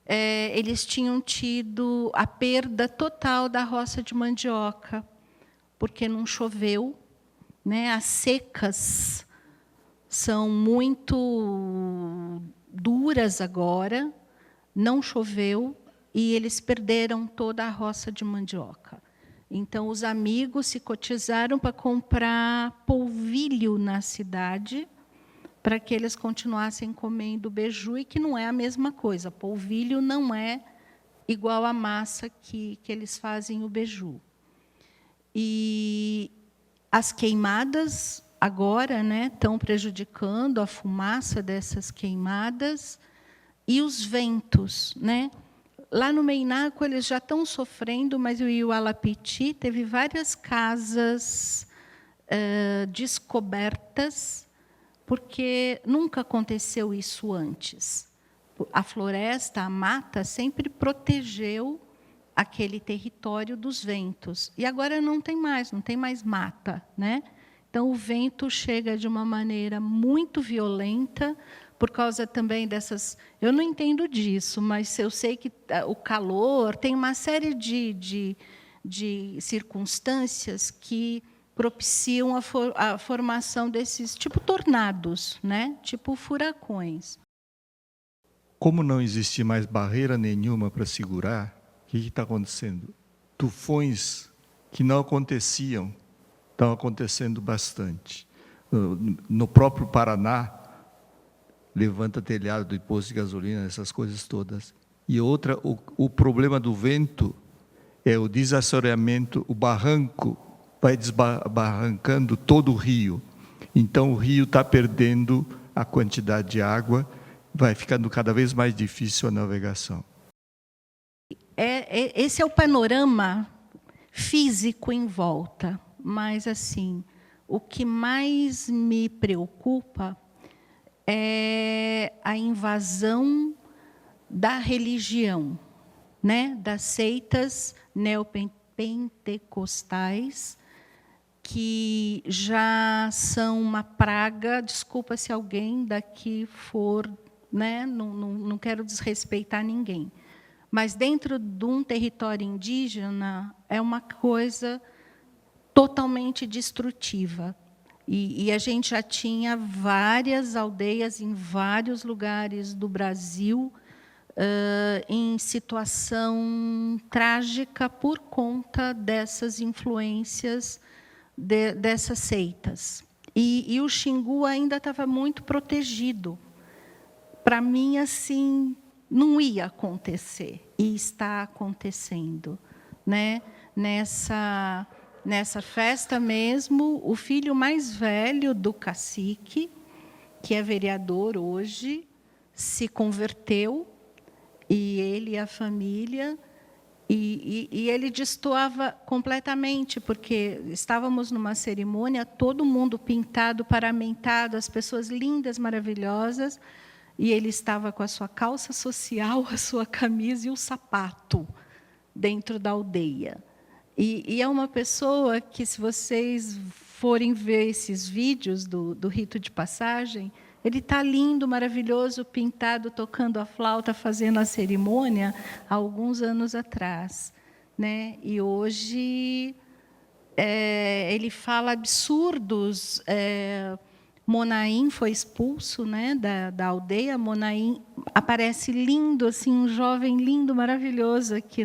Eles tinham tido a perda total da roça de mandioca, porque não choveu, né? As secas são muito duras agora, não choveu, e eles perderam toda a roça de mandioca. Então, os amigos se cotizaram para comprar polvilho na cidade, para que eles continuassem comendo beiju, e que não é a mesma coisa. Polvilho não é igual à massa que eles fazem o beiju. E as queimadas agora, né, estão prejudicando a fumaça dessas queimadas, e os ventos, né? Lá no Meinaco, eles já estão sofrendo, mas o Iualapiti teve várias casas descobertas, porque nunca aconteceu isso antes. A floresta, a mata, sempre protegeu aquele território dos ventos. E agora não tem mais mata, né? Então, o vento chega de uma maneira muito violenta, por causa também dessas... Eu não entendo disso, mas eu sei que o calor tem uma série de circunstâncias que propiciam a formação desses, tipo tornados, né? Tipo furacões. Como não existe mais barreira nenhuma para segurar, o que está acontecendo? Tufões que não aconteciam, estão acontecendo bastante. No próprio Paraná, levanta telhado de posto de gasolina, essas coisas todas. E outra, o problema do vento é o desassoreamento, o barranco vai desbarrancando todo o rio. Então, o rio está perdendo a quantidade de água, vai ficando cada vez mais difícil a navegação. Esse é o panorama físico em volta. Mas, assim, o que mais me preocupa é a invasão da religião, né? Das seitas neopentecostais, que já são uma praga. Desculpa se alguém daqui for, né? Não quero desrespeitar ninguém, mas dentro de um território indígena é uma coisa totalmente destrutiva. E a gente já tinha várias aldeias em vários lugares do Brasil em situação trágica por conta dessas influências dessas seitas. E o Xingu ainda estava muito protegido. Para mim, assim, não ia acontecer, e está acontecendo, né? Nessa festa mesmo, o filho mais velho do cacique, que é vereador hoje, se converteu, e ele e a família, e ele destoava completamente, porque estávamos numa cerimônia, todo mundo pintado, paramentado, as pessoas lindas, maravilhosas, e ele estava com a sua calça social, a sua camisa e o sapato dentro da aldeia. E é uma pessoa que, se vocês forem ver esses vídeos do rito de passagem, ele está lindo, maravilhoso, pintado, tocando a flauta, fazendo a cerimônia há alguns anos atrás, né? E hoje ele fala absurdos. Monaim foi expulso, né, da aldeia. Monaim aparece lindo, assim, um jovem lindo, maravilhoso aqui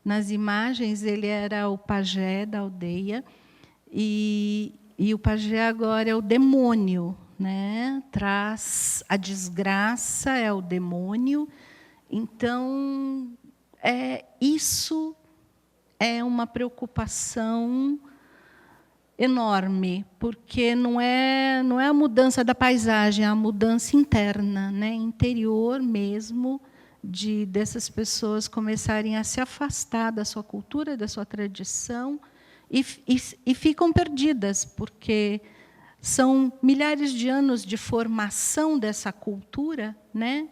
nas imagens. Ele era o pajé da aldeia, e o pajé agora é o demônio, né? Traz a desgraça, é o demônio. Então, isso é uma preocupação enorme, porque não é a mudança da paisagem, é a mudança interna, né? Interior mesmo, dessas pessoas começarem a se afastar da sua cultura, da sua tradição, e ficam perdidas, porque são milhares de anos de formação dessa cultura, né?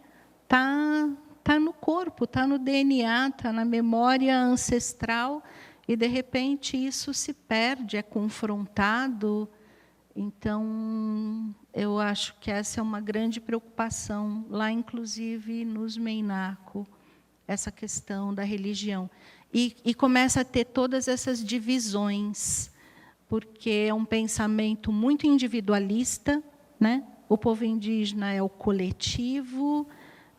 Tá no corpo, tá no DNA, tá na memória ancestral, e de repente isso se perde, é confrontado. Então, eu acho que essa é uma grande preocupação lá, inclusive nos Meinaco, essa questão da religião. E começa a ter todas essas divisões, porque é um pensamento muito individualista, né? O povo indígena é o coletivo,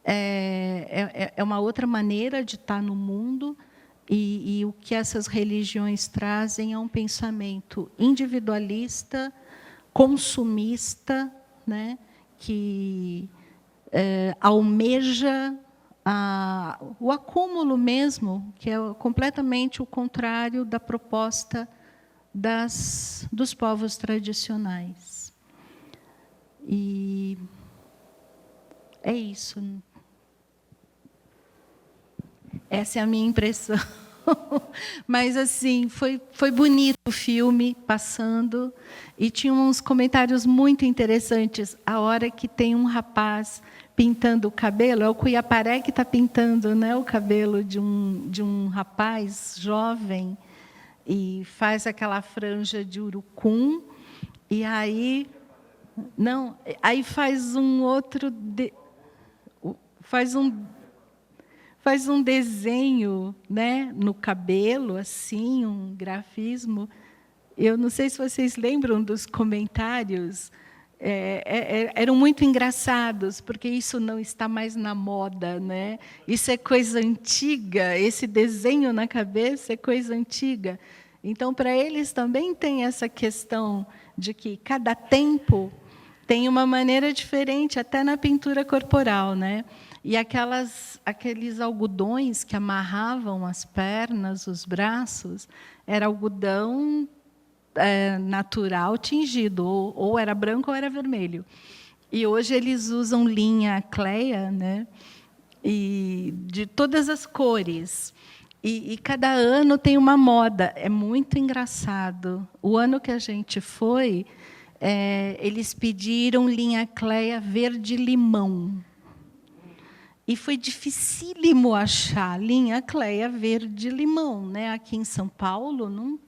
é uma outra maneira de estar no mundo, e o que essas religiões trazem é um pensamento individualista, consumista, né? Que almeja o acúmulo mesmo, que é completamente o contrário da proposta dos povos tradicionais. E é isso. Essa é a minha impressão. Mas, assim, foi bonito o filme passando, e tinha uns comentários muito interessantes. A hora que tem um rapaz pintando o cabelo, é o Cuiaparé que está pintando, né, o cabelo de um rapaz jovem, e faz aquela franja de urucum, e aí faz um outro, faz um desenho, né, no cabelo, assim, um grafismo. Eu não sei se vocês lembram dos comentários, eram muito engraçados, porque isso não está mais na moda, né? Isso é coisa antiga, esse desenho na cabeça é coisa antiga. Então, para eles também tem essa questão de que cada tempo tem uma maneira diferente, até na pintura corporal, né? E aqueles algodões que amarravam as pernas, os braços, era algodão natural tingido, ou era branco ou era vermelho. E hoje eles usam linha Cleia, né? E de todas as cores. E cada ano tem uma moda. É muito engraçado. O ano que a gente foi, eles pediram linha Cleia verde-limão. E foi dificílimo achar linha Cleia verde-limão, né? Aqui em São Paulo,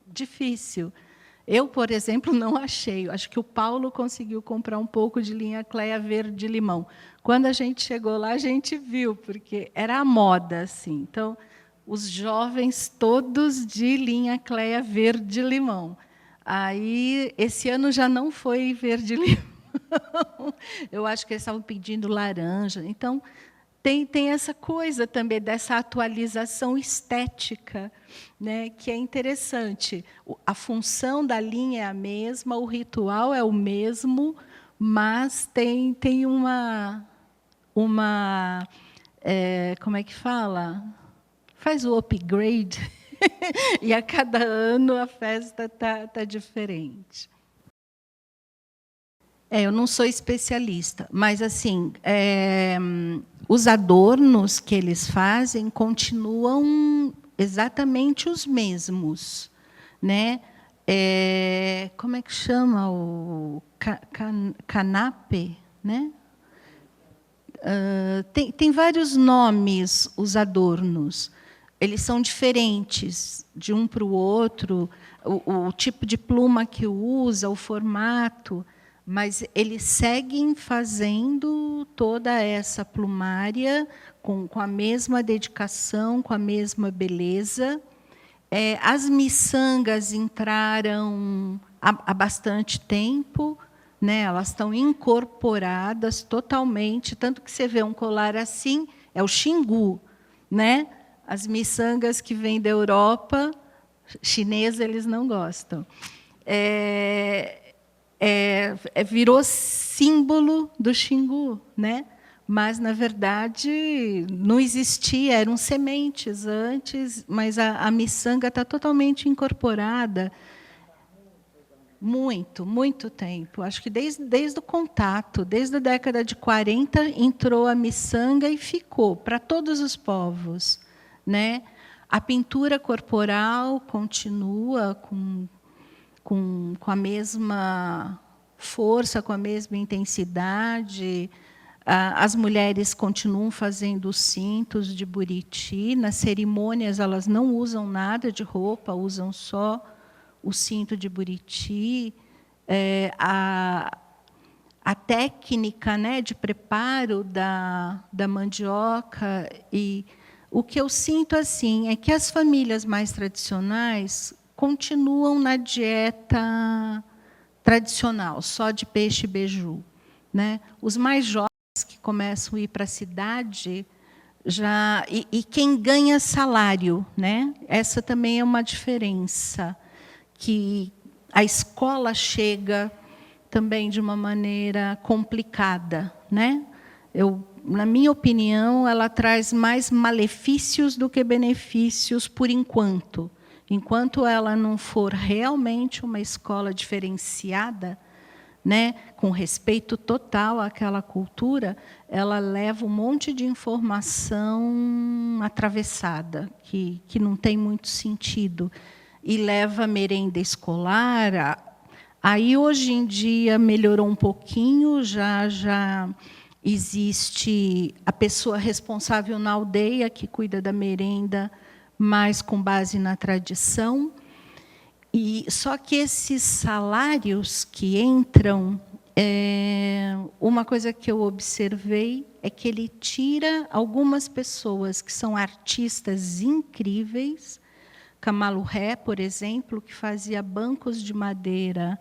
difícil. Eu, por exemplo, não achei. Acho que o Paulo conseguiu comprar um pouco de linha Cleia verde-limão. Quando a gente chegou lá, a gente viu, porque era a moda, assim. Então, os jovens todos de linha Cleia verde-limão. Aí, esse ano já não foi verde-limão. Eu acho que eles estavam pedindo laranja. Então, tem essa coisa também dessa atualização estética, né, que é interessante. A função da linha é a mesma, o ritual é o mesmo, mas tem uma como é que fala? Faz o upgrade, e a cada ano a festa tá diferente. Eu não sou especialista, mas assim, os adornos que eles fazem continuam exatamente os mesmos, né? Como é que chama o canape, né? tem vários nomes os adornos. Eles são diferentes de um para o outro, o tipo de pluma que usa, o formato, mas eles seguem fazendo toda essa plumária com a mesma dedicação, com a mesma beleza. As miçangas entraram há bastante tempo, né? Elas estão incorporadas totalmente, tanto que você vê um colar assim, é o Xingu, né? As miçangas que vêm da Europa, chinesa, eles não gostam. Virou símbolo do Xingu, né? Mas, na verdade, não existia, eram sementes antes, mas a miçanga está totalmente incorporada. Muito tempo. Acho que desde o contato, desde a década de 40, entrou a miçanga e ficou para todos os povos, né? A pintura corporal continua com a mesma força, com a mesma intensidade. As mulheres continuam fazendo os cintos de Buriti. Nas cerimônias, elas não usam nada de roupa, usam só o cinto de Buriti. A técnica, né, de preparo da mandioca. E o que eu sinto assim é que as famílias mais tradicionais continuam na dieta tradicional, só de peixe e beiju, né? Os mais jovens que começam a ir para a cidade e quem ganha salário, né? Essa também é uma diferença, que a escola chega também de uma maneira complicada, né? Na minha opinião, ela traz mais malefícios do que benefícios por enquanto. Enquanto ela não for realmente uma escola diferenciada, né, com respeito total àquela cultura, ela leva um monte de informação atravessada, que não tem muito sentido, e leva merenda escolar. Aí, hoje em dia, melhorou um pouquinho, já existe a pessoa responsável na aldeia, que cuida da merenda, mas com base na tradição. Só que esses salários que entram, uma coisa que eu observei é que ele tira algumas pessoas que são artistas incríveis. Camalurré, por exemplo, que fazia bancos de madeira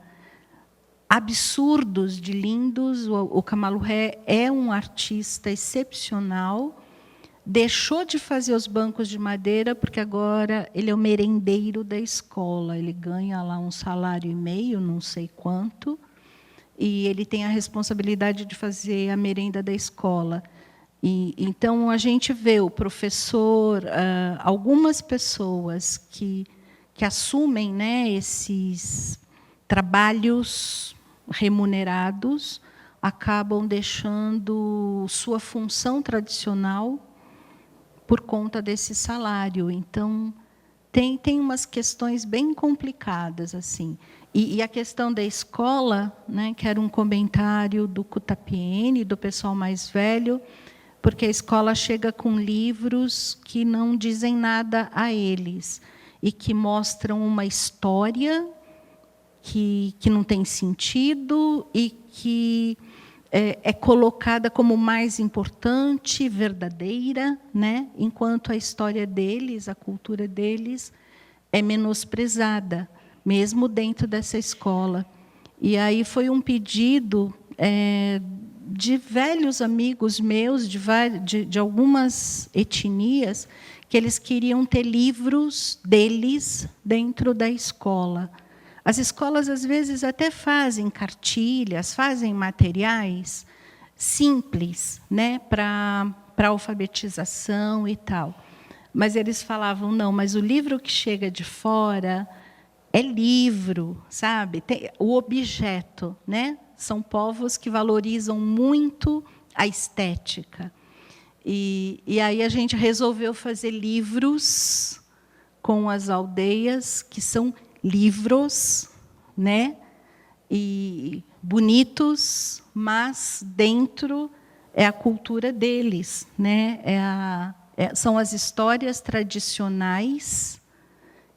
absurdos de lindos. O Camalurré é um artista excepcional. Deixou de fazer os bancos de madeira, porque agora ele é o merendeiro da escola. Ele ganha lá um salário e meio, não sei quanto, e ele tem a responsabilidade de fazer a merenda da escola. Então, a gente vê o professor, algumas pessoas que assumem, né, esses trabalhos remunerados, acabam deixando sua função tradicional por conta desse salário. Então, tem umas questões bem complicadas, assim. E a questão da escola, né, que era um comentário do Cutapiene, do pessoal mais velho, porque a escola chega com livros que não dizem nada a eles, e que mostram uma história que não tem sentido e que é colocada como mais importante, verdadeira, né? Enquanto a história deles, a cultura deles, é menosprezada, mesmo dentro dessa escola. E aí foi um pedido de velhos amigos meus, de algumas etnias, que eles queriam ter livros deles dentro da escola. As escolas, às vezes, até fazem cartilhas, fazem materiais simples, né, para alfabetização e tal. Mas eles falavam, não, mas o livro que chega de fora é livro, sabe? Tem o objeto, né? São povos que valorizam muito a estética. E aí a gente resolveu fazer livros com as aldeias, que são livros, né? E bonitos, mas dentro é a cultura deles, né? São as histórias tradicionais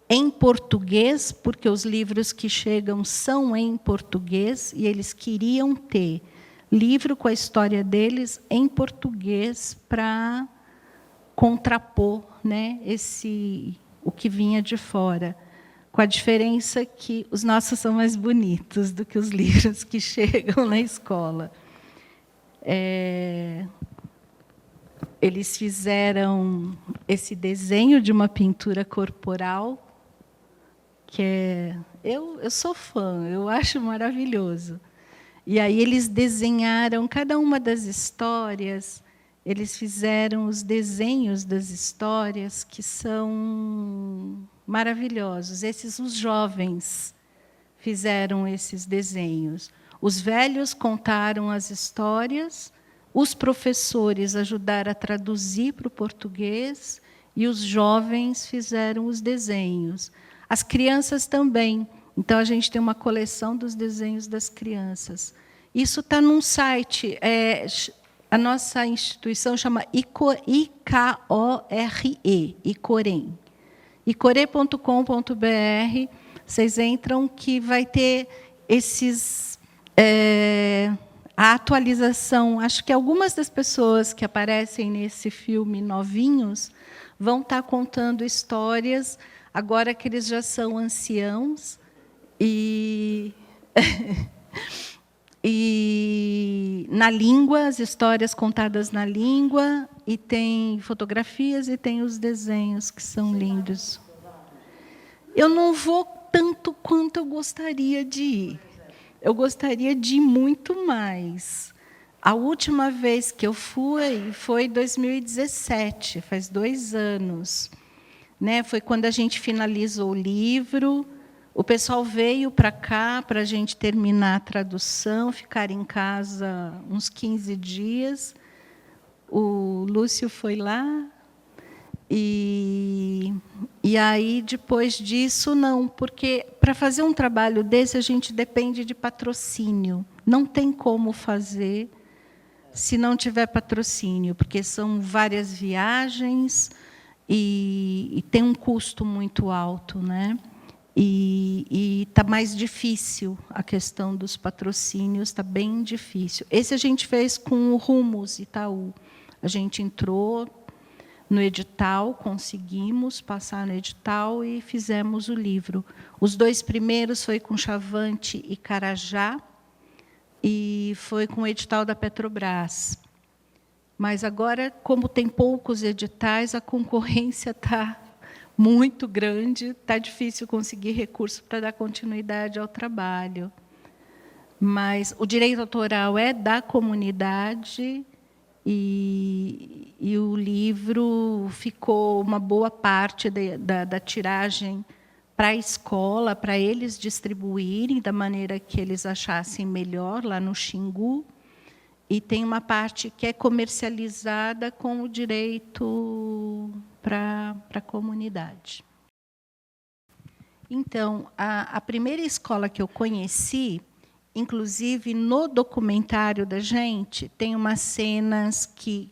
em português, porque os livros que chegam são em português, e eles queriam ter livro com a história deles em português para contrapor, né, o que vinha de fora. Com a diferença que os nossos são mais bonitos do que os livros que chegam na escola. Eles fizeram esse desenho de uma pintura corporal, que eu sou fã, eu acho maravilhoso. E aí eles desenharam cada uma das histórias, eles fizeram os desenhos das histórias, que são maravilhosos. Os jovens fizeram esses desenhos. Os velhos contaram as histórias, os professores ajudaram a traduzir para o português, e os jovens fizeram os desenhos. As crianças também. Então, a gente tem uma coleção dos desenhos das crianças. Isso está num site. A nossa instituição chama ICORE, ICOREM. icore.com.br. Vocês entram, que vai ter a atualização. Acho que algumas das pessoas que aparecem nesse filme novinhos vão estar contando histórias, agora que eles já são anciãos, e na língua, as histórias contadas na língua, e tem fotografias e tem os desenhos, que são lindos. Eu não vou tanto quanto eu gostaria de ir. Eu gostaria de ir muito mais. A última vez que eu fui foi em 2017, faz 2 anos. Né? Foi quando a gente finalizou o livro. O pessoal veio para cá para a gente terminar a tradução, ficar em casa uns 15 dias. O Lúcio foi lá. E aí, depois disso, não, porque para fazer um trabalho desse, a gente depende de patrocínio. Não tem como fazer se não tiver patrocínio, porque são várias viagens e tem um custo muito alto, né? E está mais difícil a questão dos patrocínios, está bem difícil. Esse a gente fez com o Rumos Itaú. A gente entrou no edital, conseguimos passar no edital e fizemos o livro. Os 2 primeiros foi com Chavante e Carajá, e foi com o edital da Petrobras. Mas agora, como tem poucos editais, a concorrência está muito grande, está difícil conseguir recurso para dar continuidade ao trabalho. Mas o direito autoral é da comunidade, e o livro ficou uma boa parte da tiragem para a escola, para eles distribuírem da maneira que eles achassem melhor, lá no Xingu. E tem uma parte que é comercializada com o direito para a comunidade. Então, a primeira escola que eu conheci, inclusive no documentário da gente, tem umas cenas que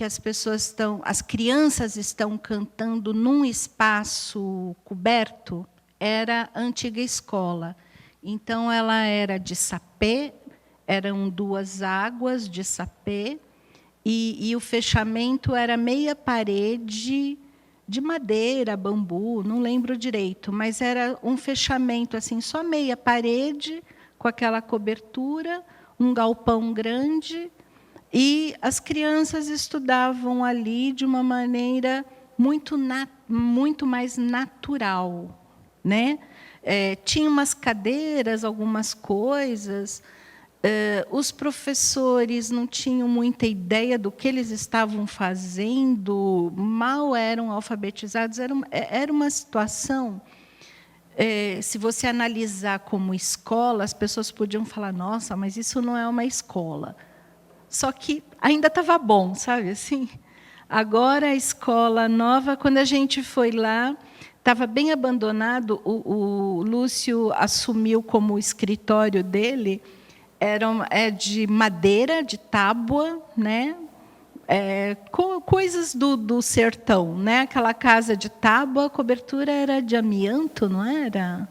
as crianças estão cantando num espaço coberto, era a antiga escola. Então, ela era de sapê, eram 2 águas de sapê, e o fechamento era meia parede de madeira, bambu, não lembro direito, mas era um fechamento assim, só meia parede, com aquela cobertura, um galpão grande, e as crianças estudavam ali de uma maneira muito mais natural, né? Tinha umas cadeiras, algumas coisas. Os professores não tinham muita ideia do que eles estavam fazendo, mal eram alfabetizados. Era uma situação, se você analisar como escola, as pessoas podiam falar, nossa, mas isso não é uma escola. Só que ainda estava bom, sabe assim? Agora, a escola nova, quando a gente foi lá, estava bem abandonado, o Lúcio assumiu como escritório dele, É de madeira, de tábua, né? Coisas do sertão, né? Aquela casa de tábua, a cobertura era de amianto, não era?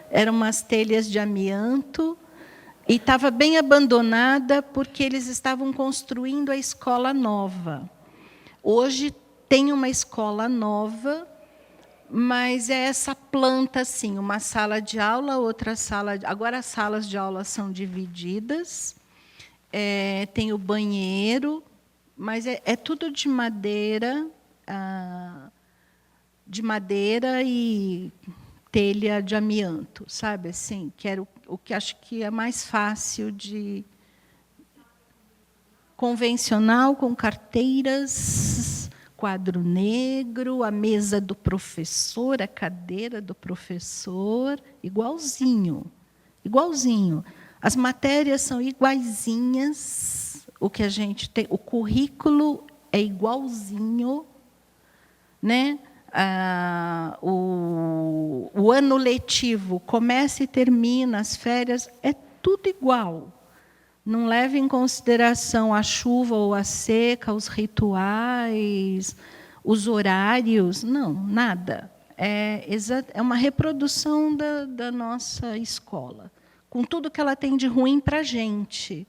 Eram umas telhas de amianto e estava bem abandonada porque eles estavam construindo a escola nova. Hoje tem uma escola nova, mas é essa planta assim, uma sala de aula, outra sala. Agora as salas de aula são divididas, tem o banheiro, mas é tudo de madeira e telha de amianto, sabe assim, que era o que acho que é mais fácil de convencional, com carteiras, quadro negro, a mesa do professor, a cadeira do professor, igualzinho, igualzinho. As matérias são iguaizinhas, o que a gente tem, o currículo é igualzinho, né? O ano letivo começa e termina, as férias, é tudo igual. Não leva em consideração a chuva ou a seca, os rituais, os horários, não, nada. É uma reprodução da nossa escola, com tudo que ela tem de ruim para a gente,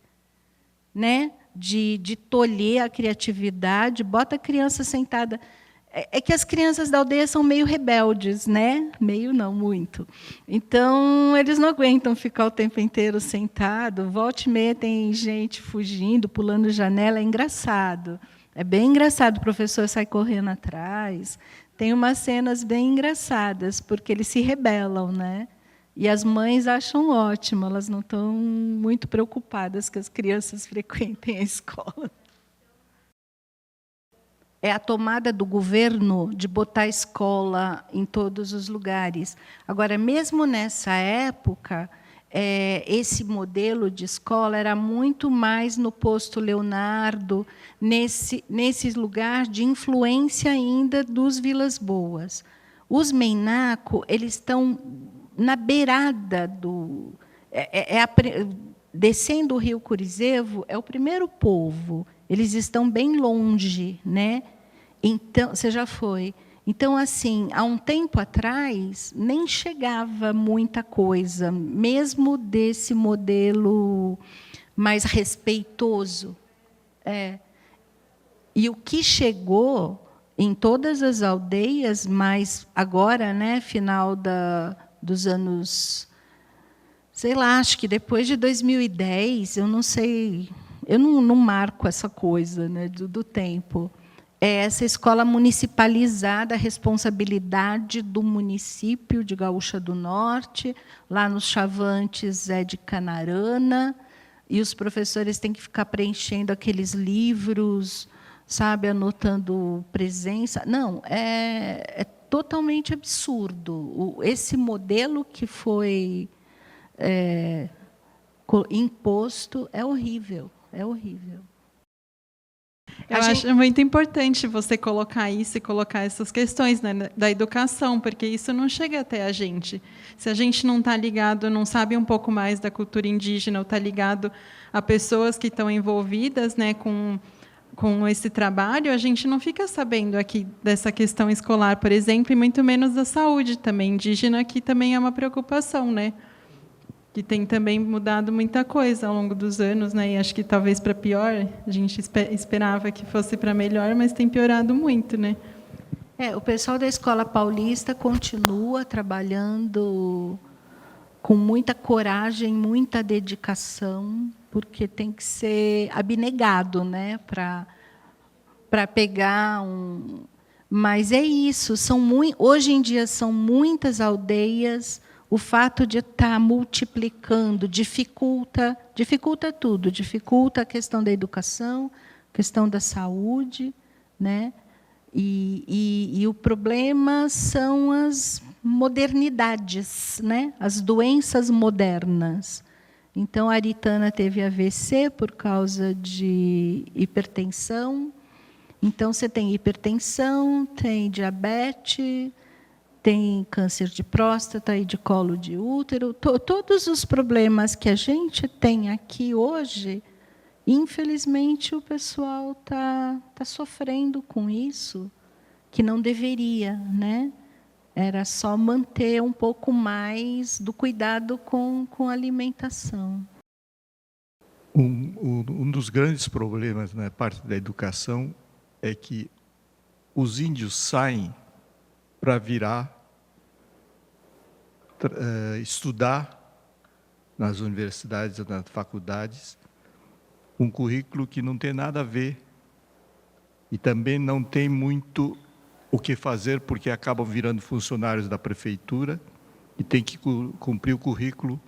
né? De tolher a criatividade, bota a criança sentada. É que as crianças da aldeia são meio rebeldes, né? Meio não, muito. Então, eles não aguentam ficar o tempo inteiro sentado. Volta e meia tem gente fugindo, pulando janela, é engraçado. É bem engraçado, o professor sai correndo atrás. Tem umas cenas bem engraçadas, porque eles se rebelam, né? E as mães acham ótimo, elas não estão muito preocupadas que as crianças frequentem a escola. É a tomada do governo de botar a escola em todos os lugares. Agora, mesmo nessa época, esse modelo de escola era muito mais no Posto Leonardo, nesse lugar de influência ainda dos Vilas Boas. Os Meinaco, eles estão na beirada do... descendo o rio Curizevo, é o primeiro povo. Eles estão bem longe, né? Então, você já foi. Então, assim, há um tempo atrás, nem chegava muita coisa, mesmo desse modelo mais respeitoso. E o que chegou em todas as aldeias, mas agora, né, final dos anos, sei lá, acho que depois de 2010, eu não sei, eu não marco essa coisa, né, do tempo. É essa escola municipalizada, a responsabilidade do município de Gaúcha do Norte, lá nos Chavantes é de Canarana, e os professores têm que ficar preenchendo aqueles livros, sabe, anotando presença. Não, é totalmente absurdo. Esse modelo que foi imposto é horrível, é horrível. Eu acho muito importante você colocar isso e colocar essas questões, né, da educação, porque isso não chega até a gente. Se a gente não está ligado, não sabe um pouco mais da cultura indígena, ou está ligado a pessoas que estão envolvidas, né, com esse trabalho, a gente não fica sabendo aqui dessa questão escolar, por exemplo, e muito menos da saúde também indígena, que também é uma preocupação, né? Que tem também mudado muita coisa ao longo dos anos, né? E acho que talvez para pior, a gente esperava que fosse para melhor, mas tem piorado muito, né? O pessoal da Escola Paulista continua trabalhando com muita coragem, muita dedicação, porque tem que ser abnegado, né, para pegar um... Mas é isso, hoje em dia são muitas aldeias. O fato de estar multiplicando dificulta tudo, dificulta a questão da educação, a questão da saúde, né? E o problema são as modernidades, né? As doenças modernas. Então, a Aritana teve AVC por causa de hipertensão. Então, você tem hipertensão, tem diabetes, tem câncer de próstata e de colo de útero. Todos os problemas que a gente tem aqui hoje, infelizmente, o pessoal tá sofrendo com isso, que não deveria, né? Era só manter um pouco mais do cuidado com a alimentação. Um dos grandes problemas na parte da educação é que os índios saem para estudar nas universidades, nas faculdades, um currículo que não tem nada a ver e também não tem muito o que fazer, porque acabam virando funcionários da prefeitura e tem que cumprir o currículo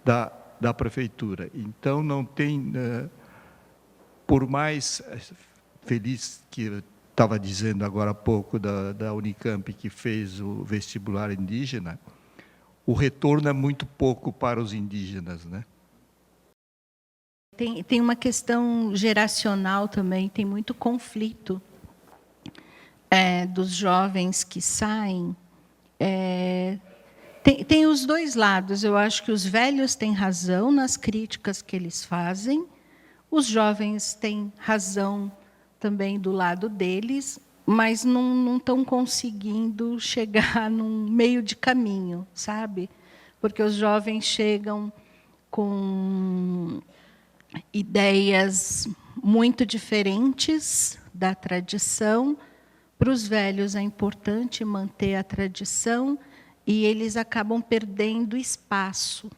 da prefeitura. Então, não tem, por mais feliz que eu estava dizendo agora há pouco da Unicamp, que fez o vestibular indígena, o retorno é muito pouco para os indígenas, né? Tem uma questão geracional também, tem muito conflito dos jovens que saem. Tem os dois lados. Eu acho que os velhos têm razão nas críticas que eles fazem, os jovens têm razão também do lado deles, mas não estão conseguindo chegar num meio de caminho, sabe? Porque os jovens chegam com ideias muito diferentes da tradição. Para os velhos é importante manter a tradição e eles acabam perdendo espaço,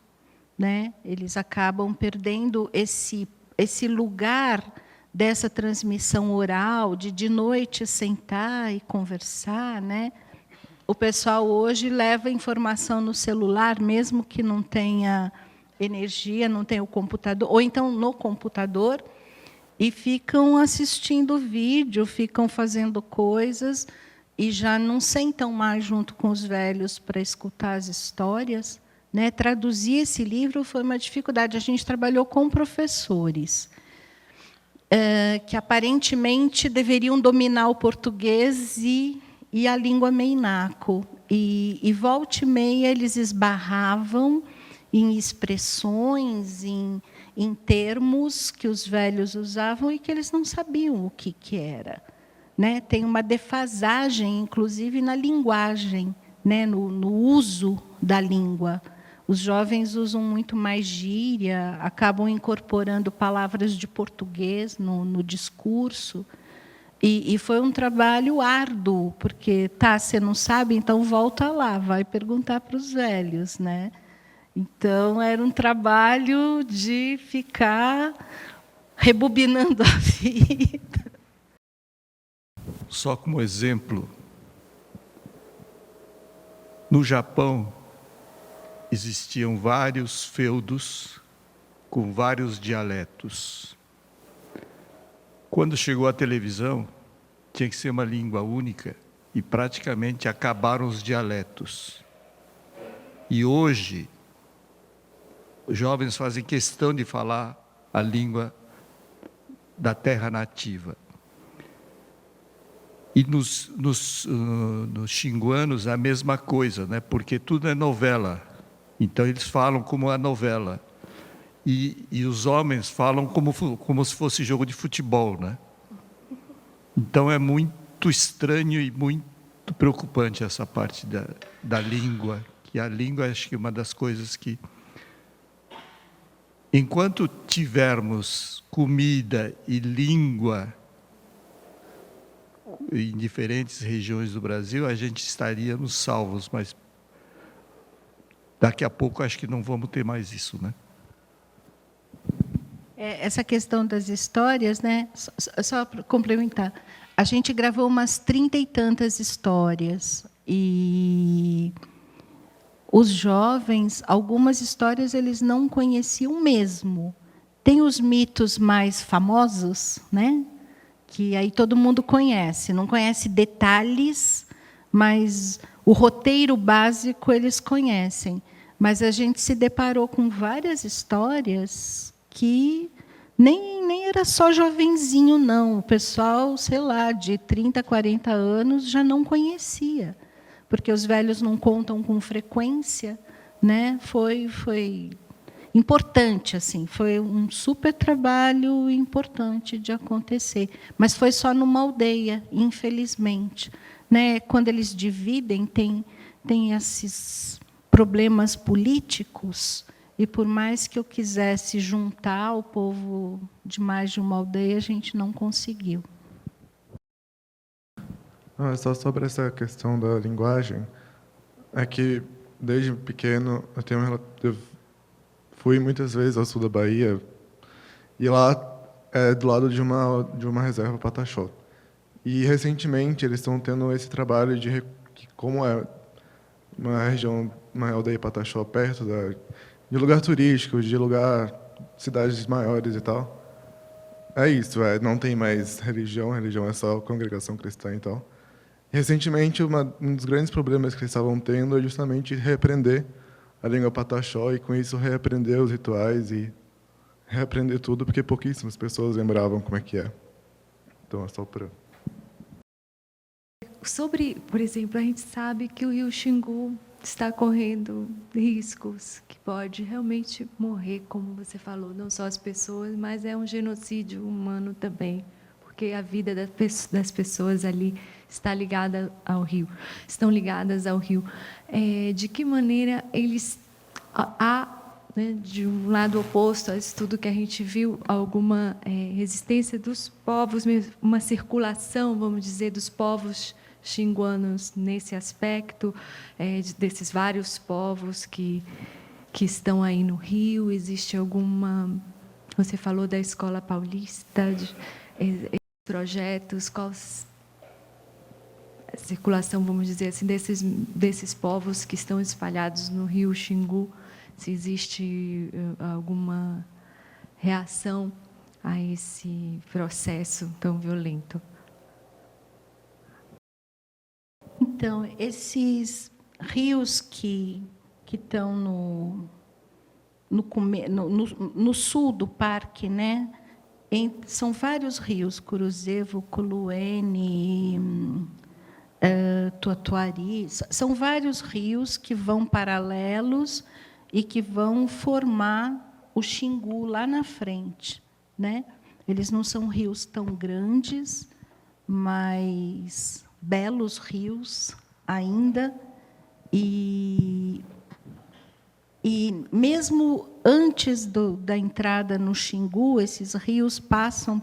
né? Eles acabam perdendo esse lugar dessa transmissão oral, de noite sentar e conversar, né? O pessoal hoje leva informação no celular, mesmo que não tenha energia, não tenha o computador, ou então no computador, e ficam assistindo vídeo, ficam fazendo coisas e já não sentam mais junto com os velhos para escutar as histórias, né? Traduzir esse livro foi uma dificuldade. A gente trabalhou com professores que aparentemente deveriam dominar o português e a língua meinaco. E volta e meia eles esbarravam em expressões, em termos que os velhos usavam e que eles não sabiam o que era, né? Tem uma defasagem, inclusive, na linguagem, né? no uso da língua. Os jovens usam muito mais gíria, acabam incorporando palavras de português no discurso. E foi um trabalho árduo, porque, você não sabe, então volta lá, vai perguntar para os velhos, né? Então, era um trabalho de ficar rebobinando a vida. Só como exemplo, no Japão, existiam vários feudos com vários dialetos. Quando chegou a televisão, tinha que ser uma língua única e praticamente acabaram os dialetos. E hoje, os jovens fazem questão de falar a língua da terra nativa. E nos xinguanos a mesma coisa, né? Porque tudo é novela. Então, eles falam como a novela. E os homens falam como se fosse jogo de futebol, né? Então, é muito estranho e muito preocupante essa parte da língua. Que a língua, acho que é uma das coisas que... Enquanto tivermos comida e língua em diferentes regiões do Brasil, a gente estaríamos salvos, mas daqui a pouco acho que não vamos ter mais isso, né? Essa questão das histórias, né? Só para complementar, a gente gravou umas 30 e tantas histórias e os jovens, algumas histórias eles não conheciam mesmo. Tem os mitos mais famosos, né? Que aí todo mundo conhece, não conhece detalhes, mas o roteiro básico eles conhecem. Mas a gente se deparou com várias histórias que nem era só jovenzinho, não. O pessoal, sei lá, de 30, 40 anos já não conhecia. porque os velhos não contam com frequência, né? Foi importante, assim, foi um super trabalho importante de acontecer, mas foi só numa aldeia, infelizmente, né? Quando eles dividem, tem esses problemas políticos, e por mais que eu quisesse juntar o povo de mais de uma aldeia, a gente não conseguiu. Não, é só sobre essa questão da linguagem, é que desde pequeno eu fui muitas vezes ao sul da Bahia, e lá é do lado de uma reserva Pataxó. E recentemente eles estão tendo esse trabalho que, como é uma região, uma aldeia Pataxó perto de lugar turístico, de cidades maiores e tal. É isso, não tem mais religião é só congregação cristã e tal. Recentemente, um dos grandes problemas que eles estavam tendo é justamente reaprender a língua Pataxó e, com isso, reaprender os rituais e reaprender tudo, porque pouquíssimas pessoas lembravam como é que é. Então, é só para... Sobre, por exemplo, a gente sabe que o rio Xingu está correndo riscos, que pode realmente morrer, como você falou, não só as pessoas, mas é um genocídio humano também, porque a vida das pessoas ali está ligada ao rio, estão ligadas ao rio. De que maneira eles né, de um lado oposto a isso tudo que a gente viu, alguma resistência dos povos, uma circulação, vamos dizer, dos povos xinguanos nesse aspecto, desses vários povos que estão aí no Rio? Existe alguma... Você falou da Escola Paulista, de projetos, qual a circulação, vamos dizer assim, desses povos que estão espalhados no Rio Xingu, se existe alguma reação a esse processo tão violento? Então, esses rios que estão no sul do parque, né? São vários rios, Curuzevo, Culuene, Tuatuari, são vários rios que vão paralelos e que vão formar o Xingu lá na frente, né? Eles não são rios tão grandes, mas belos rios ainda, e mesmo antes da entrada no Xingu, esses rios passam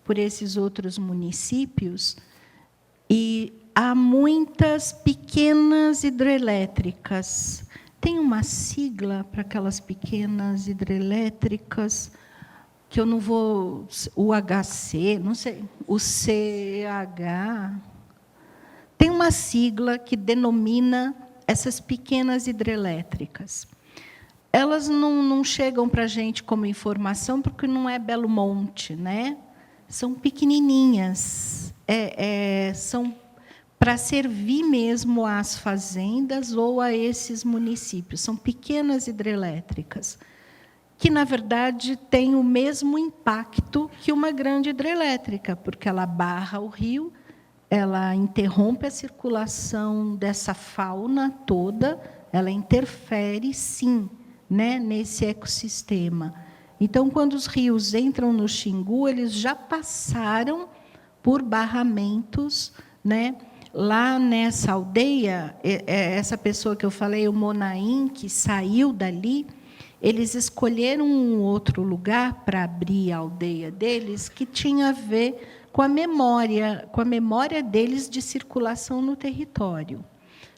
por esses outros municípios, e há muitas pequenas hidrelétricas. Tem uma sigla para aquelas pequenas hidrelétricas, que eu não vou... O HC, não sei, o CH... Tem uma sigla que denomina essas pequenas hidrelétricas. Elas não chegam para a gente como informação, porque não é Belo Monte, né? São pequenininhas, são para servir mesmo às fazendas ou a esses municípios. São pequenas hidrelétricas, que, na verdade, têm o mesmo impacto que uma grande hidrelétrica, porque ela barra o rio, ela interrompe a circulação dessa fauna toda, ela interfere, sim, né, nesse ecossistema. Então, quando os rios entram no Xingu, eles já passaram por barramentos, né? Lá nessa aldeia, essa pessoa que eu falei, o Monaim, que saiu dali, eles escolheram um outro lugar para abrir a aldeia deles, que tinha a ver com a memória deles de circulação no território.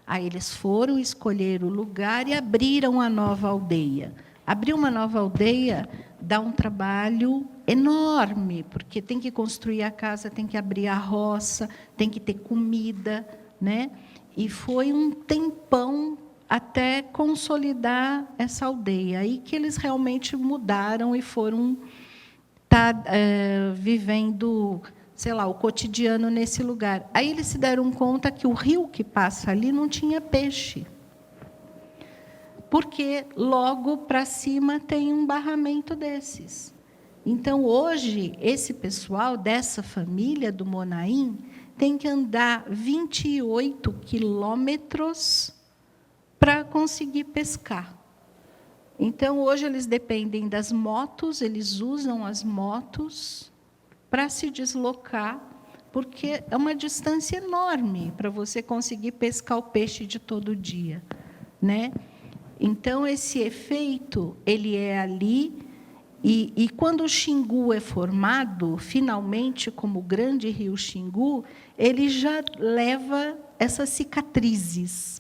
Aí eles foram escolher o lugar e abriram a nova aldeia. Abrir uma nova aldeia dá um trabalho enorme, porque tem que construir a casa, tem que abrir a roça, tem que ter comida, né? E foi um tempão até consolidar essa aldeia. Aí que eles realmente mudaram e foram vivendo, sei lá, o cotidiano nesse lugar. Aí eles se deram conta que o rio que passa ali não tinha peixe, porque logo para cima tem um barramento desses. Então, hoje, esse pessoal dessa família do Monaim tem que andar 28 quilômetros para conseguir pescar. Então, hoje, eles dependem das motos, eles usam as motos para se deslocar, porque é uma distância enorme para você conseguir pescar o peixe de todo dia, né? Então, esse efeito ele é ali, e quando o Xingu é formado, finalmente, como o grande rio Xingu, ele já leva essas cicatrizes,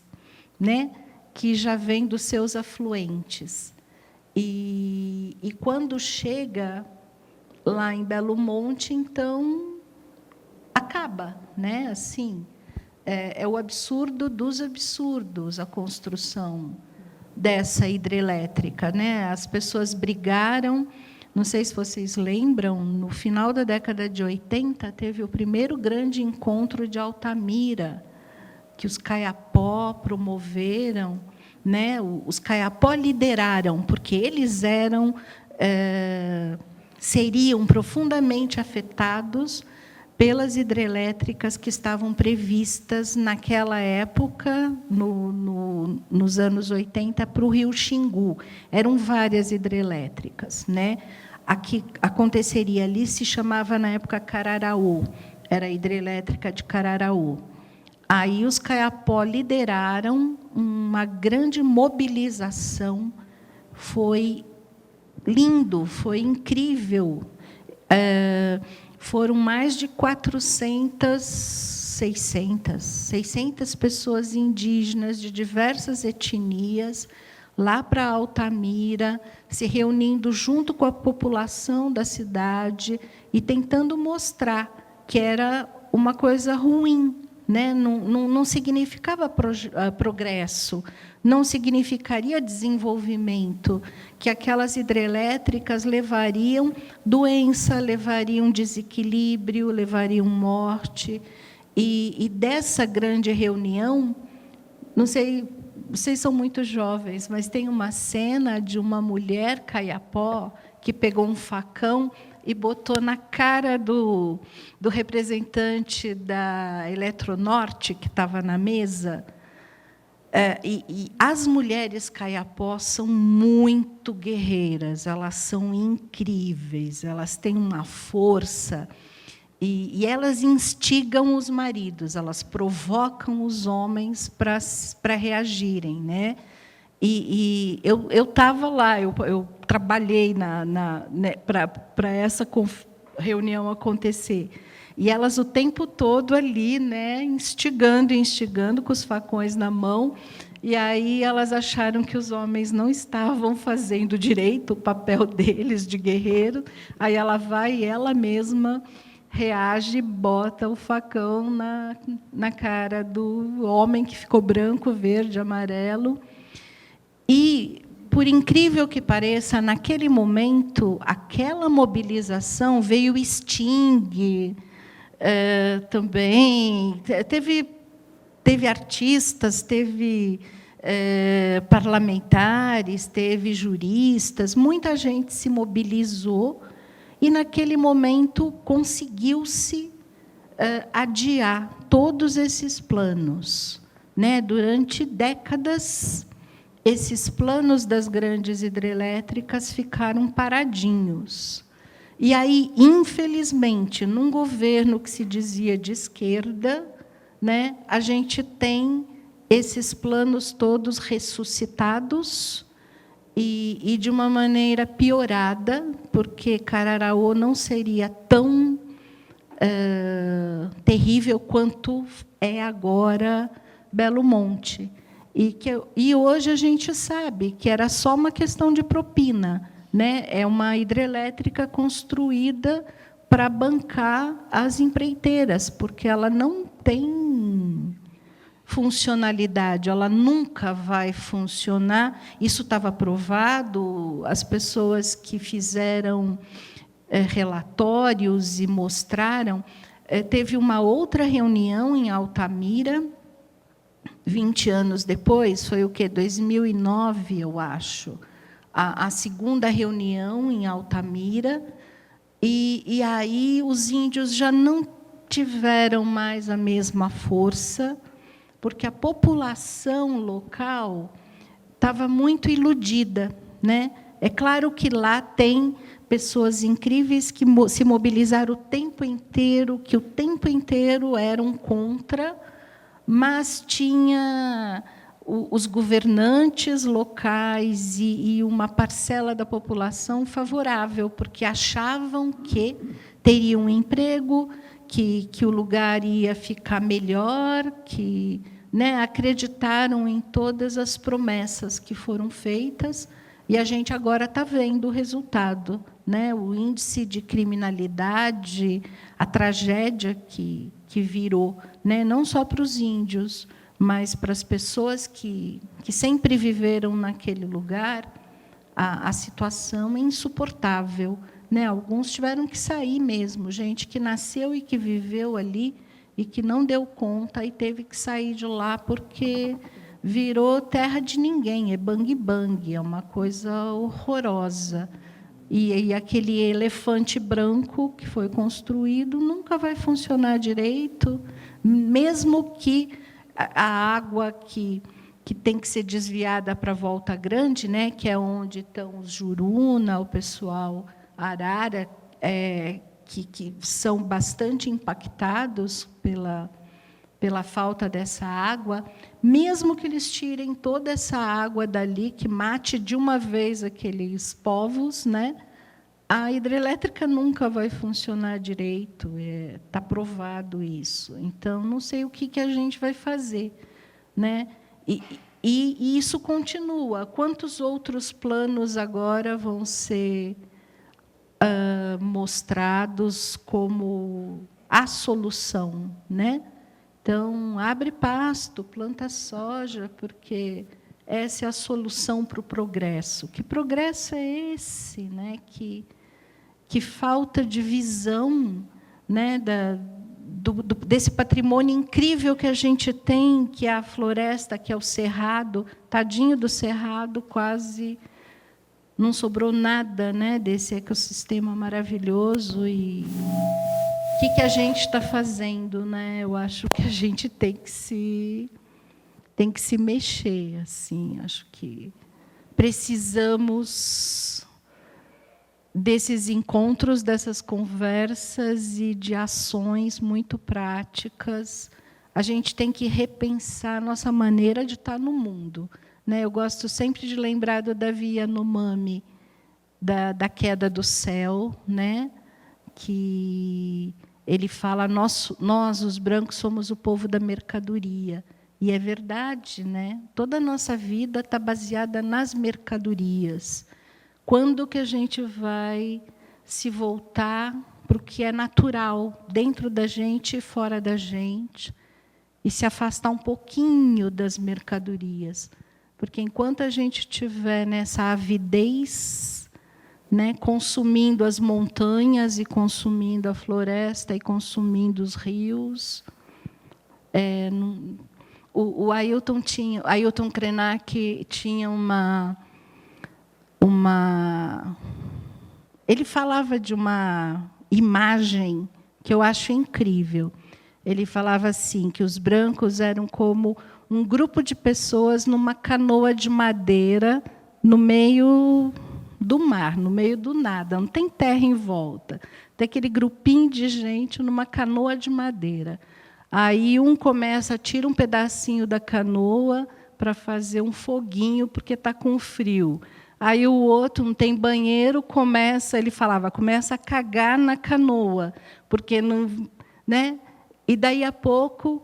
né, que já vêm dos seus afluentes. E quando chega lá em Belo Monte, então, acaba, né? Assim, é o absurdo dos absurdos, a construção dessa hidrelétrica, né? As pessoas brigaram, não sei se vocês lembram, no final da década de 80, teve o primeiro grande encontro de Altamira, que os Caiapó promoveram, né? Os Caiapó lideraram, porque eles seriam profundamente afetados pelas hidrelétricas que estavam previstas naquela época, nos anos 80, para o rio Xingu. Eram várias hidrelétricas, né? A que aconteceria ali se chamava, na época, Cararaú, era a hidrelétrica de Cararaú. Aí os Caiapó lideraram uma grande mobilização, foi lindo, foi incrível. Foram mais de 600 pessoas indígenas de diversas etnias lá para Altamira, se reunindo junto com a população da cidade e tentando mostrar que era uma coisa ruim, né? Não significava progresso, não significaria desenvolvimento, que aquelas hidrelétricas levariam doença, levariam desequilíbrio, levariam morte. E dessa grande reunião, não sei, vocês são muito jovens, mas tem uma cena de uma mulher Caiapó que pegou um facão e botou na cara do representante da Eletronorte, que estava na mesa. E as mulheres Caiapó são muito guerreiras, elas são incríveis, elas têm uma força, e elas instigam os maridos, elas provocam os homens para reagirem, né? E eu estava lá, eu trabalhei para essa reunião acontecer. E elas o tempo todo ali, né, instigando com os facões na mão. E aí elas acharam que os homens não estavam fazendo direito o papel deles de guerreiro. Aí ela vai e ela mesma reage e bota o facão na cara do homem, que ficou branco, verde, amarelo. E, por incrível que pareça, naquele momento, aquela mobilização veio o Sting, também. Teve artistas, teve parlamentares, teve juristas, muita gente se mobilizou, e, naquele momento, conseguiu-se adiar todos esses planos, né? Durante décadas, esses planos das grandes hidrelétricas ficaram paradinhos. E aí, infelizmente, num governo que se dizia de esquerda, né, a gente tem esses planos todos ressuscitados e de uma maneira piorada, porque Cararaú não seria tão terrível quanto é agora Belo Monte. E hoje a gente sabe que era só uma questão de propina, né? É uma hidrelétrica construída para bancar as empreiteiras, porque ela não tem funcionalidade, ela nunca vai funcionar. Isso estava provado, as pessoas que fizeram relatórios e mostraram. Teve uma outra reunião em Altamira, 20 anos depois, foi o quê? 2009, eu acho, a segunda reunião em Altamira, E aí os índios já não tiveram mais a mesma força, porque a população local estava muito iludida, né? É claro que lá tem pessoas incríveis que se mobilizaram o tempo inteiro, que o tempo inteiro eram contra, mas tinha os governantes locais e uma parcela da população favorável, porque achavam que teriam um emprego, que o lugar ia ficar melhor, que, né, acreditaram em todas as promessas que foram feitas, e a gente agora está vendo o resultado, né? O índice de criminalidade, a tragédia que virou, né? Não só para os índios, mas para as pessoas que sempre viveram naquele lugar, a situação é insuportável, né? Alguns tiveram que sair mesmo, gente que nasceu e que viveu ali e que não deu conta e teve que sair de lá porque virou terra de ninguém, é bang-bang, é uma coisa horrorosa. E aquele elefante branco que foi construído nunca vai funcionar direito, mesmo que a água que tem que ser desviada para a Volta Grande, né, que é onde estão os Juruna, o pessoal Arara, que são bastante impactados pela falta dessa água, mesmo que eles tirem toda essa água dali, que mate de uma vez aqueles povos, né, a hidrelétrica nunca vai funcionar direito, está provado isso. Então, não sei o que a gente vai fazer, né? E isso continua. Quantos outros planos agora vão ser mostrados como a solução, né? Então, abre pasto, planta soja, porque essa é a solução para o progresso. Que progresso é esse, né? Que falta de visão, né, desse patrimônio incrível que a gente tem, que é a floresta, que é o cerrado, tadinho do cerrado, quase não sobrou nada, né, desse ecossistema maravilhoso. E o que a gente está fazendo, né? Eu acho que a gente tem que se mexer, assim. Acho que precisamos desses encontros, dessas conversas e de ações muito práticas. A gente tem que repensar a nossa maneira de estar no mundo, né? Eu gosto sempre de lembrar do Davi Yanomami, da queda do céu, né? Que ele fala, nós, os brancos, somos o povo da mercadoria. E é verdade, né? Toda a nossa vida está baseada nas mercadorias. Quando que a gente vai se voltar para o que é natural, dentro da gente e fora da gente, e se afastar um pouquinho das mercadorias? Porque enquanto a gente estiver nessa avidez, né, consumindo as montanhas e consumindo a floresta e consumindo os rios, o Ailton Krenak tinha ele falava de uma imagem que eu acho incrível. Ele falava assim, que os brancos eram como um grupo de pessoas numa canoa de madeira no meio do mar, no meio do nada, não tem terra em volta. Tem aquele grupinho de gente numa canoa de madeira. Aí um tira um pedacinho da canoa para fazer um foguinho, porque está com frio. Aí o outro não tem banheiro, ele falava, começa a cagar na canoa, porque não, né? E daí a pouco,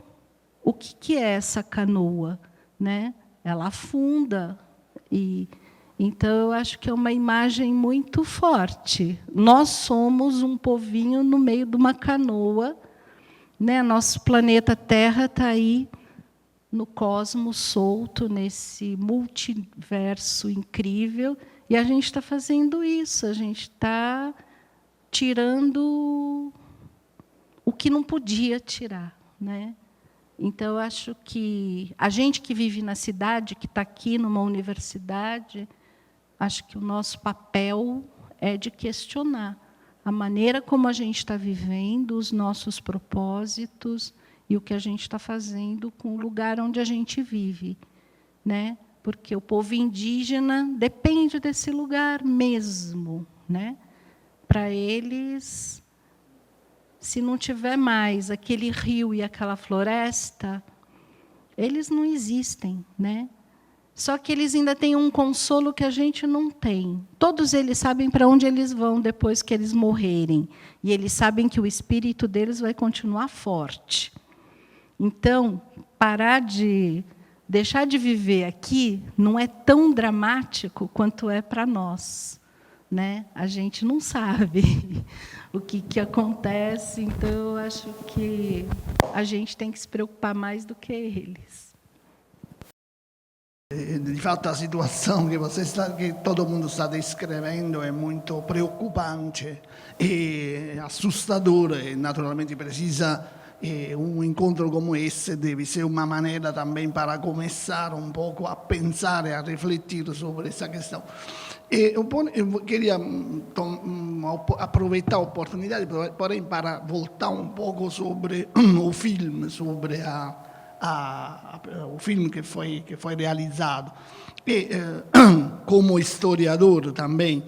o que é essa canoa, né? Ela afunda. Então eu acho que é uma imagem muito forte. Nós somos um povinho no meio de uma canoa, né? Nosso planeta Terra está aí no cosmos solto, nesse multiverso incrível, e a gente está fazendo isso, a gente está tirando o que não podia tirar, né? Então, eu acho que a gente que vive na cidade, que está aqui numa universidade, acho que o nosso papel é de questionar a maneira como a gente está vivendo, os nossos propósitos e o que a gente está fazendo com o lugar onde a gente vive, né? Porque o povo indígena depende desse lugar mesmo, né? Para eles, se não tiver mais aquele rio e aquela floresta, eles não existem, né? Só que eles ainda têm um consolo que a gente não tem. Todos eles sabem para onde eles vão depois que eles morrerem. E eles sabem que o espírito deles vai continuar forte. Então, deixar de viver aqui não é tão dramático quanto é para nós, né? A gente não sabe o que acontece, então eu acho que a gente tem que se preocupar mais do que eles. Di fatto la situazione che todo mundo sta descrevendo è molto preoccupante e assustadora e naturalmente precisa un incontro come esse deve ser una maniera também para começar un poco a pensare, a riflettere sobre questa questione. E eu queria aproveitar a oportunidade, porém, para voltar um pouco sobre o filme, sobre o filme que foi realizado. E, como historiador também,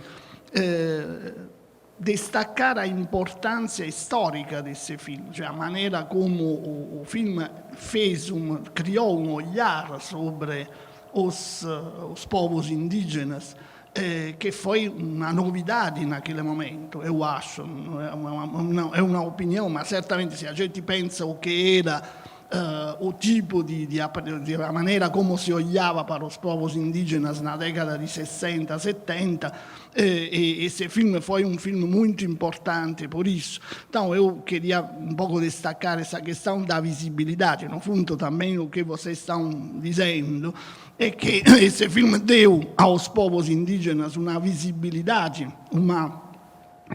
destacar a importância histórica desse filme, cioè a maneira como o filme criou um olhar sobre os povos indígenas, che foi una novidade naquele momento, eu acho. É uma opinião, mas certamente se a gente pensa o que era o tipo a maneira como se olhava para os povos indígenas na década de 60, 70, esse filme foi um filme muito importante por isso. Então eu queria um pouco destacar essa questão da visibilidade. No fundo também o que vocês estão dizendo é que esse filme deu aos povos indígenas uma visibilidade, uma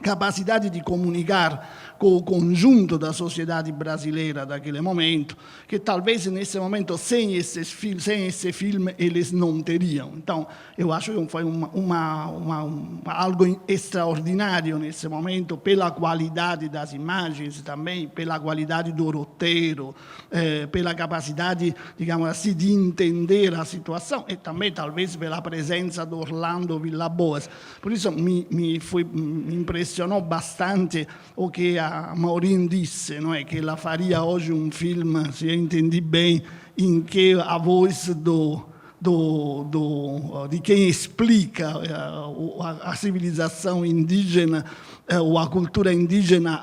capacidade de comunicar com o conjunto da sociedade brasileira daquele momento, que talvez nesse momento, sem esse filme, eles não teriam. Então, eu acho que foi algo extraordinário nesse momento, pela qualidade das imagens também, pela qualidade do roteiro, pela capacidade, digamos assim, de entender a situação, e também, talvez, pela presença do Orlando Villaboas. Por isso, me impressionou bastante o que a Maureen disse, não é? Que ela faria hoje um filme, se eu entendi bem, em que a voz de quem explica a civilização indígena ou a cultura indígena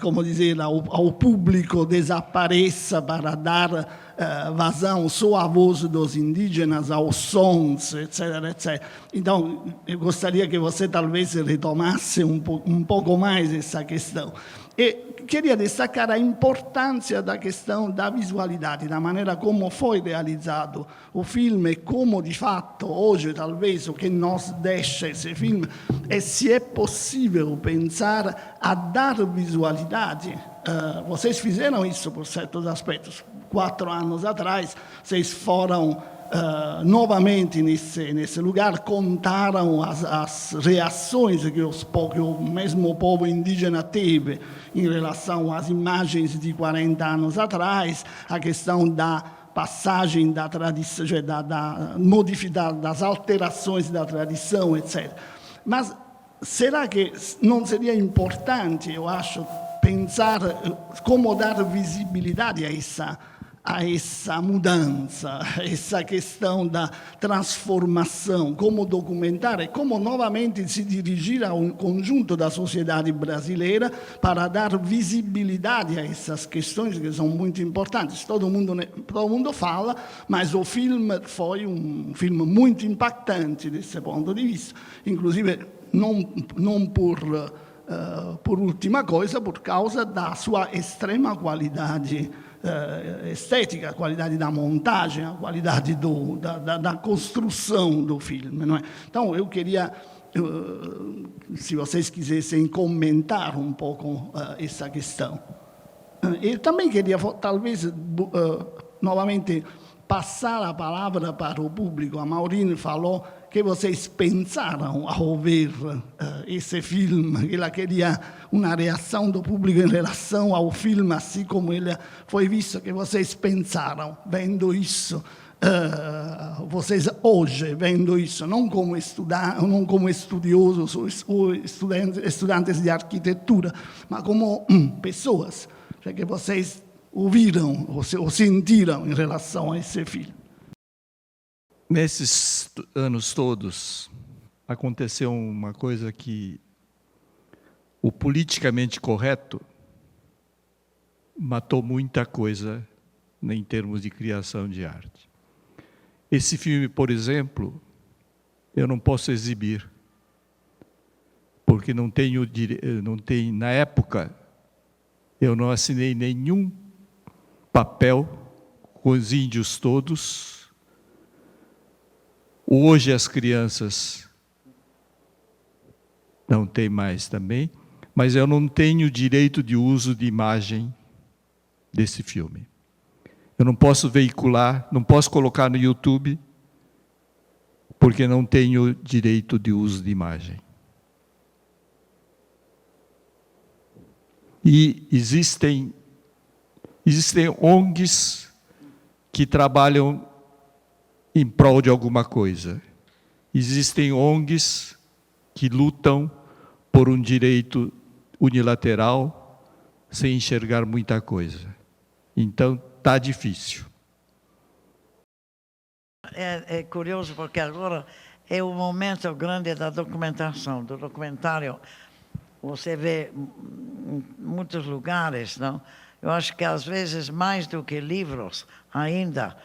como dizer, ao público desapareça para dar vazão só à voz dos indígenas, aos sons, etc, etc. Então, eu gostaria que você talvez retomasse um pouco mais essa questão. E queria destacar a importância da questão da visualidade, da maneira como foi realizado o filme, como de fato hoje talvez o que nos deixa esse filme é se é possível pensar a dar visualidade. Vocês fizeram isso por certos aspectos. 4 anos atrás, vocês foram novamente nesse lugar, contaram as reações que o mesmo povo indígena teve em relação às imagens de 40 anos atrás, a questão da passagem da tradição, das alterações da tradição, etc. Mas será que não seria importante, eu acho, pensar como dar visibilidade a essa mudança, essa questão da transformação, como documentar e como novamente se dirigir a um conjunto da sociedade brasileira para dar visibilidade a essas questões que são muito importantes. Todo mundo fala, mas o filme foi um filme muito impactante desse ponto de vista, inclusive não por última coisa, por causa da sua extrema qualidade estética, a qualidade da montagem, a qualidade da construção do filme, não é? Então, eu queria, se vocês quisessem comentar um pouco essa questão. Eu também queria, talvez, novamente, passar a palavra para o público. A Maureen falou que vocês pensaram ao ver esse filme. Ela queria uma reação do público em relação ao filme, assim como ele foi visto, que vocês pensaram vendo isso. Vocês hoje vendo isso, não como estudiosos ou estudantes de arquitetura, mas como pessoas, que vocês ouviram ou sentiram em relação a esse filme. Nesses anos todos, aconteceu uma coisa que o politicamente correto matou muita coisa em termos de criação de arte. Esse filme, por exemplo, eu não posso exibir, porque não tenho, na época, eu não assinei nenhum papel com os índios todos. Hoje as crianças não têm mais também, mas eu não tenho direito de uso de imagem desse filme. Eu não posso veicular, não posso colocar no YouTube, porque não tenho direito de uso de imagem. E existem ONGs que trabalham em prol de alguma coisa. Existem ONGs que lutam por um direito unilateral sem enxergar muita coisa. Então, está difícil. É curioso porque agora é o momento grande da documentação, do documentário. Você vê em muitos lugares, não? Eu acho que às vezes mais do que livros ainda,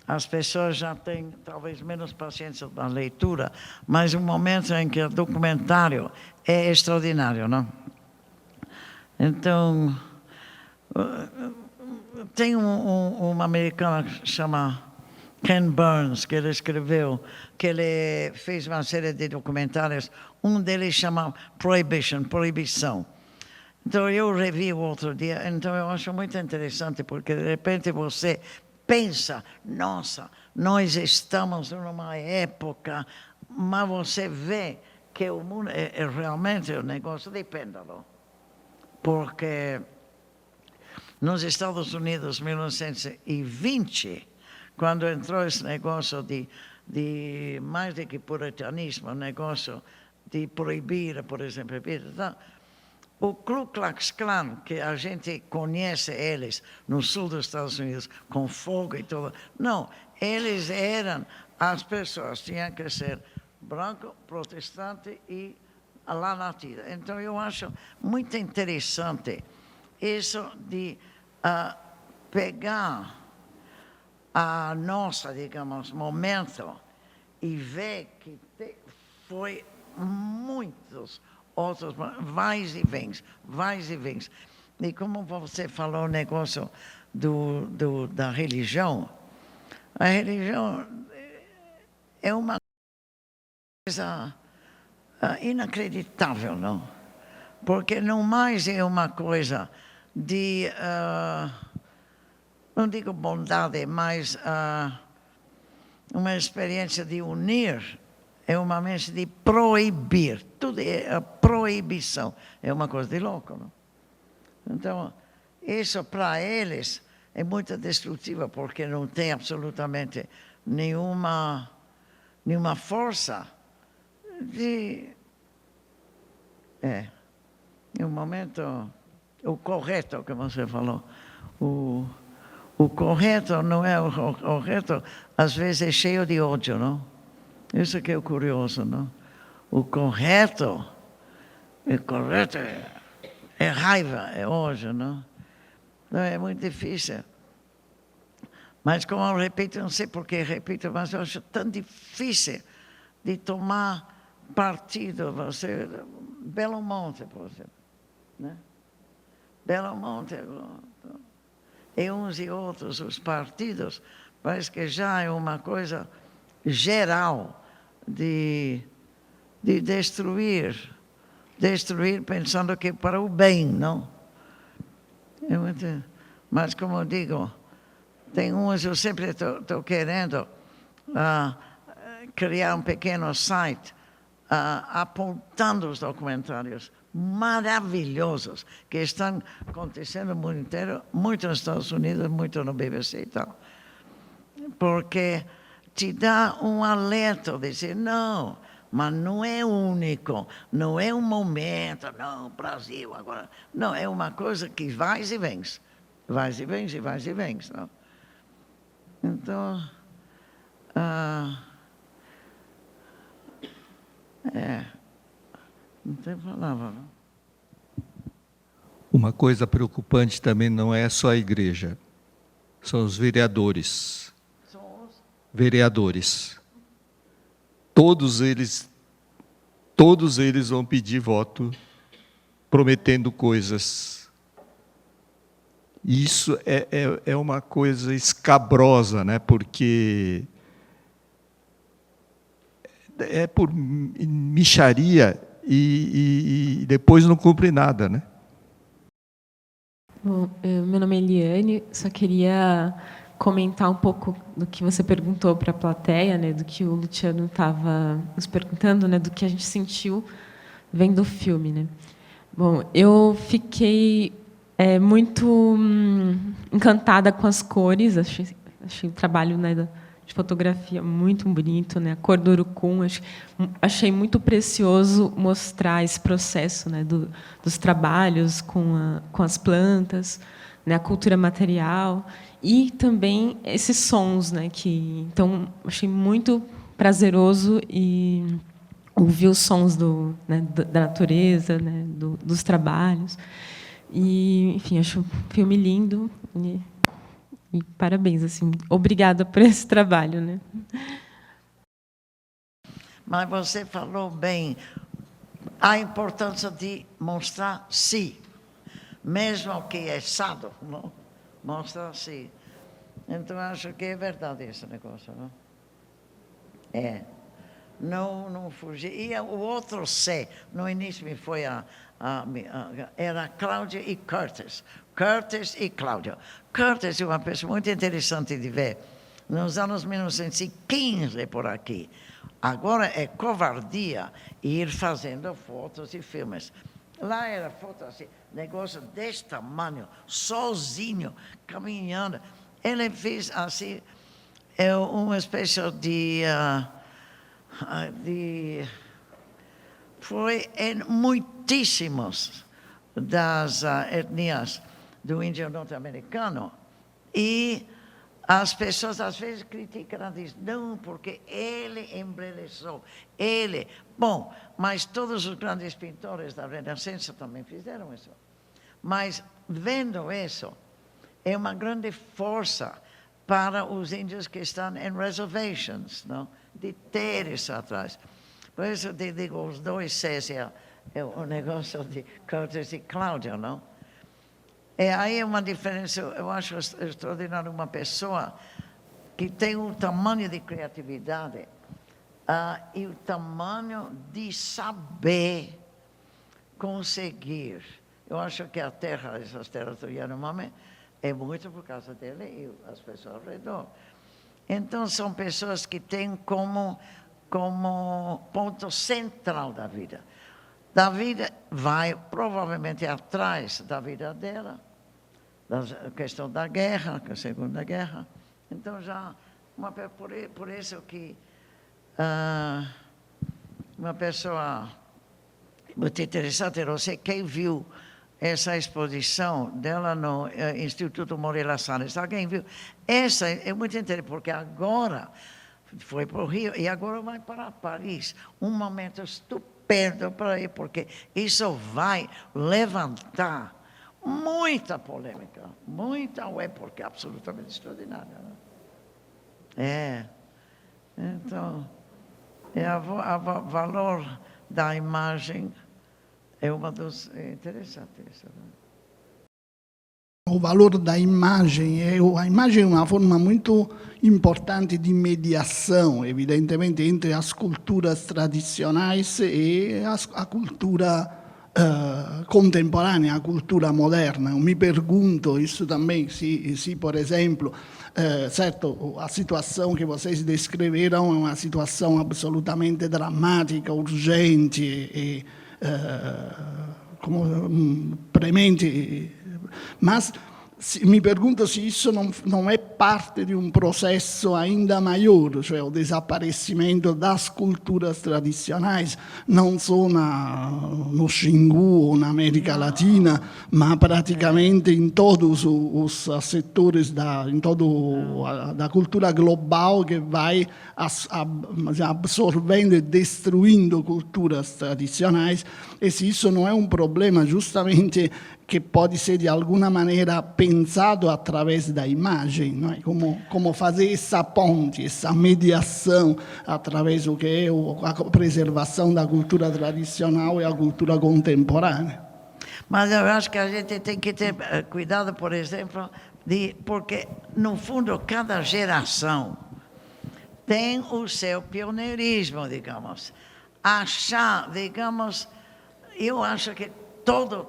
as pessoas já têm talvez menos paciência na leitura, mas um momento em que o documentário é extraordinário, não? Então, tem um americano que se chama Ken Burns, que ele escreveu, que ele fez uma série de documentários, um deles chama Proibição. Então, eu revi o outro dia, então eu acho muito interessante, porque de repente você pensa, nossa, nós estamos numa época, mas você vê que o mundo é realmente um negócio de pêndulo. Porque nos Estados Unidos, em 1920, quando entrou esse negócio de mais do que puritanismo, o negócio de proibir, por exemplo, o Ku Klux Klan, que a gente conhece eles no sul dos Estados Unidos, com fogo e tudo, não, eles eram as pessoas, tinham que ser branco, protestante e lá nativa. Então, eu acho muito interessante isso de pegar a nossa, digamos, momento e ver que foi muitos outros, vais e vens. E como você falou o negócio da religião, a religião é uma coisa inacreditável, não? Porque não mais é uma coisa de, não digo bondade, mas uma experiência de unir, é uma experiência de proibir. Tudo é a proibição. É uma coisa de louco, não? Então, isso para eles é muito destrutivo, porque não tem absolutamente nenhuma força de... É um momento... O correto, que você falou, o correto não é o correto, às vezes é cheio de ódio, não? Isso que é curioso, não? O correto é raiva, é ódio, não? Então é muito difícil. Mas, como eu repito, não sei por que repito, mas eu acho tão difícil de tomar partido. Belo Monte, por exemplo, né? Belo Monte, e uns e outros, os partidos, parece que já é uma coisa geral de destruir pensando que para o bem, não? Mas, como eu digo, tem uns, eu sempre estou querendo criar um pequeno site apontando os documentários maravilhosos que estão acontecendo no mundo inteiro, muito nos Estados Unidos, muito no BBC e tal. Porque te dá um alerta de dizer, não, mas não é único, não é um momento, não, Brasil agora. Não, é uma coisa que vai e vem. Vai e vem, e vai e vem. Não? Então, não tem palavra, não? Uma coisa preocupante também não é só a igreja, são os vereadores. Vereadores. Todos eles vão pedir voto prometendo coisas. Isso é uma coisa escabrosa, né? Porque é por mixaria e depois não cumpre nada, né? Bom, meu nome é Eliane, só queria comentar um pouco do que você perguntou para a plateia, né, do que o Luciano estava nos perguntando, né, do que a gente sentiu vendo o filme, né. Bom, eu fiquei muito encantada com as cores, achei o trabalho, né, de fotografia muito bonito, né, a cor do urucum, achei muito precioso mostrar esse processo, né, dos trabalhos com as plantas, né, a cultura material e também esses sons, né, então achei muito prazeroso e ouvir os sons da natureza, né, dos trabalhos e, enfim, acho um filme lindo e parabéns, assim, obrigada por esse trabalho, né? Mas você falou bem a importância de mostrar si, mesmo que é sado, não? Mostrar si. Então acho que é verdade esse negócio, não? Não fugir. E o outro C, no início me foi era Cláudia e Curtis. Curtis e Cláudia. Curtis é uma pessoa muito interessante de ver. Nos anos 1915, por aqui. Agora é covardia ir fazendo fotos e filmes. Lá era foto assim, negócio desse tamanho, sozinho, caminhando. Ele fez assim, uma espécie foi em muitíssimos das etnias do índio norte-americano e as pessoas às vezes criticam, dizem, não, porque ele embelezou, ele. Bom, mas todos os grandes pintores da Renascença também fizeram isso. Mas vendo isso, é uma grande força para os índios que estão em reservations, não? De ter isso atrás. Por isso eu te digo, os dois Cs é o negócio de Curtis e Cláudia, não? Aí é uma diferença, eu acho extraordinário uma pessoa que tem um tamanho de criatividade e o tamanho de saber conseguir. Eu acho que a terra, essas terras do Yanomami, é muito por causa dele e as pessoas ao redor. Então, são pessoas que têm como ponto central da vida. Da vida vai provavelmente atrás da vida dela, da questão da guerra, a Segunda Guerra. Então, já, por isso que uma pessoa muito interessante, eu sei quem viu essa exposição dela no Instituto Moreira Salles. Alguém viu? Essa é muito interessante, porque agora foi para o Rio e agora vai para Paris. Um momento estupendo para ir, porque isso vai levantar muita polêmica, muita porque é absolutamente extraordinária. Né? Então, o valor da imagem é uma dos interessantes. O valor da imagem, a imagem é uma forma muito importante de mediação, evidentemente, entre as culturas tradicionais e a cultura contemporanea, a cultura moderna. Eu me pergunto isso também, se por exemplo, certo, a situação que vocês descreveram é uma situação absolutamente dramática, urgente e como premente, mas me pergunto se isso não é parte de um processo ainda maior, cioè o desaparecimento das culturas tradicionais, não só no Xingu ou na América Latina, mas praticamente em todos os setores da cultura global, que vai absorvendo e destruindo culturas tradicionais, e se isso não é um problema justamente que pode ser de alguma maneira pensado através da imagem, não é? Como fazer essa ponte, essa mediação através do que é a preservação da cultura tradicional e a cultura contemporânea. Mas eu acho que a gente tem que ter cuidado, por exemplo, porque, no fundo, cada geração tem o seu pioneirismo, digamos. Eu acho que todo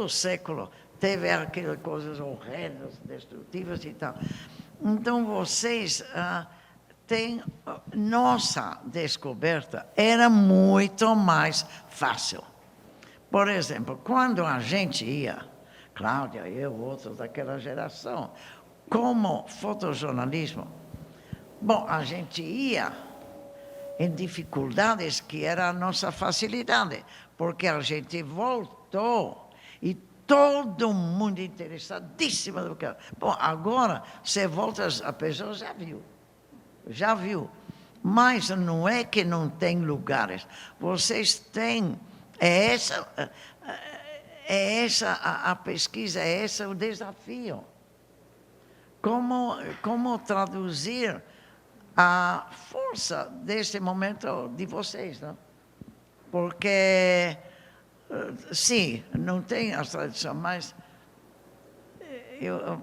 século teve aquelas coisas horrendas, destrutivas e tal. Então, vocês têm... Nossa descoberta era muito mais fácil. Por exemplo, quando a gente ia, Cláudia, eu, outros daquela geração, como fotojornalismo, bom, a gente ia em dificuldades que era a nossa facilidade, porque a gente voltou e todo mundo interessadíssimo do que era. Bom, agora, você volta, a pessoa já viu. Mas não é que não tem lugares. Vocês têm, a pesquisa, é esse o desafio. Como traduzir a força deste momento de vocês, não? Porque, sim, não tem a tradição, mas eu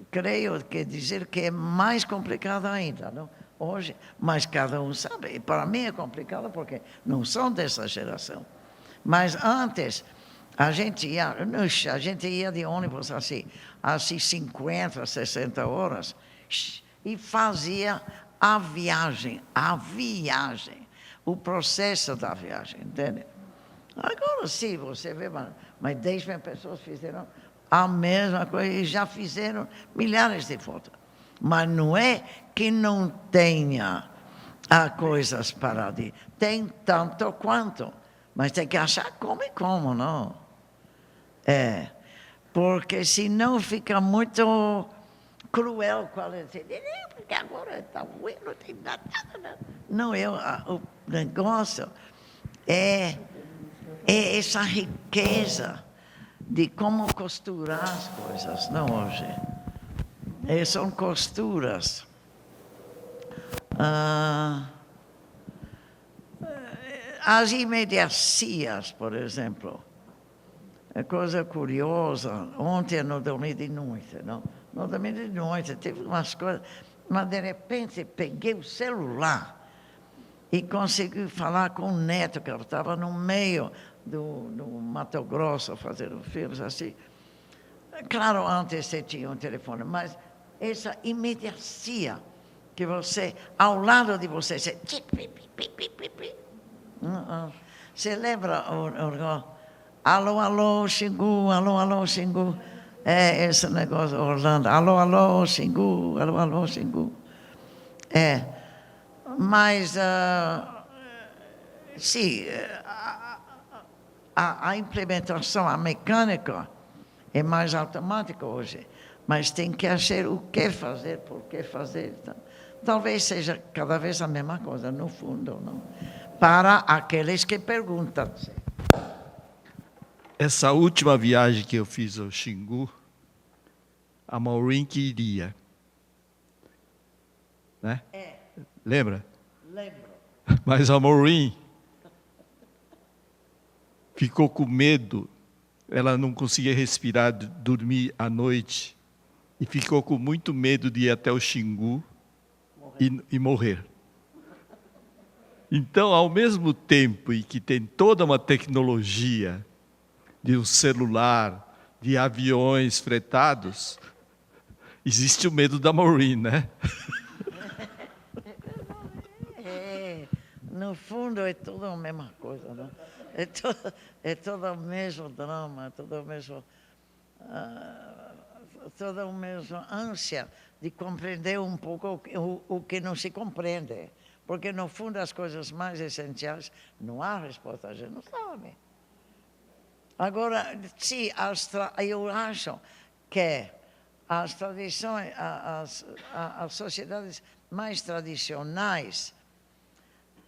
creio que dizer que é mais complicado ainda, não? Hoje, mas cada um sabe. E para mim é complicado porque não são dessa geração. Mas antes, a gente ia de ônibus assim 50, 60 horas, e fazia a viagem, o processo da viagem, entende? Agora sim, você vê, mas 10 mil pessoas fizeram a mesma coisa e já fizeram milhares de fotos. Mas não é que não tenha coisas para dizer. Tem tanto quanto, mas tem que achar como e como, não? Porque senão fica muito cruel quando dizer, porque agora está ruim, não tem nada. Não, o negócio é essa riqueza de como costurar as coisas, não hoje. São costuras. As imediacias, por exemplo. É coisa curiosa. Ontem eu não dormi de noite, não? Não dormi de noite, teve umas coisas. Mas, de repente, peguei o celular e consegui falar com o neto, que estava no meio do Mato Grosso, fazendo filmes assim. Claro, antes você tinha um telefone, mas essa imediacia que você, ao lado de você, você... Você lembra alô, alô, Xingu, alô, alô, Xingu? Esse negócio, Orlando, alô, alô, Xingu, alô, alô, Xingu. Mas, sim, a implementação, a mecânica é mais automática hoje, mas tem que achar o que fazer, por que fazer. Então, talvez seja cada vez a mesma coisa, no fundo, não? Para aqueles que perguntam. Essa última viagem que eu fiz ao Xingu, a Maureen queria. Né? Lembra? Lembro. Mas a Maureen ficou com medo, ela não conseguia respirar, dormir à noite, e ficou com muito medo de ir até o Xingu e morrer. Então, ao mesmo tempo em que tem toda uma tecnologia de um celular, de aviões fretados, existe o medo da Maureen, né? No fundo é tudo a mesma coisa, não? É todo o mesmo drama, toda a mesma ânsia de compreender um pouco o que não se compreende. Porque, no fundo, as coisas mais essenciais, não há resposta, a gente não sabe. Agora, sim, eu acho que as tradições, as sociedades mais tradicionais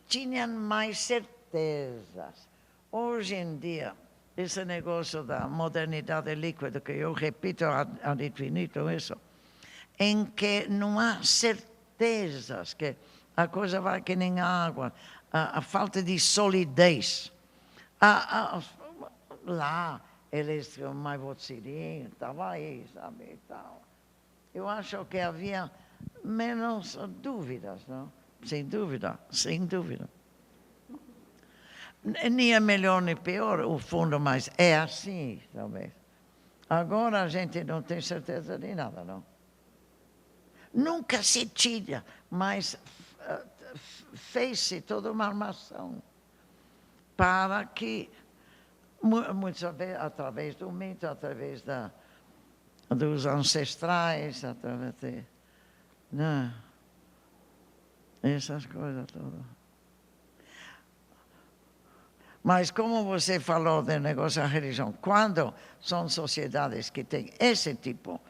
tinham mais certezas. Hoje em dia, esse negócio da modernidade líquida, que eu repito ad infinito isso, em que não há certezas, que a coisa vai que nem água, a falta de solidez. Lá, eles tinham mais votirinho, estava aí, sabe, e tal. Eu acho que havia menos dúvidas, não? Sem dúvida, sem dúvida. Nem é melhor nem pior o fundo, mas é assim, talvez. Agora a gente não tem certeza de nada, não? Nunca se tinha, mas fez-se toda uma armação para que, muitas vezes, através do mito, através dos ancestrais, através de... Não, essas coisas todas. Mas como você falou do negócio da religião, quando são sociedades que têm esse tipo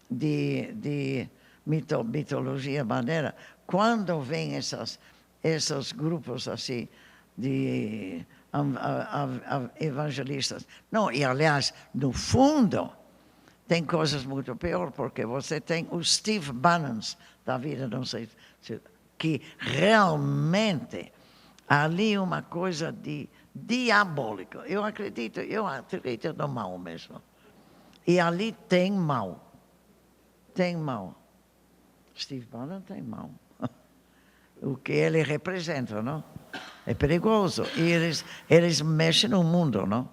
de mitologia maneira, quando vêm esses grupos assim de evangelistas, não, e aliás, no fundo, tem coisas muito pior, porque você tem os Steve Bannons da vida, não sei, que realmente ali uma coisa de diabólica. Eu acredito no mal mesmo. E ali tem mal. Tem mal. Steve Bannon tem mal. O que ele representa, não? É perigoso. E eles mexem no mundo, não?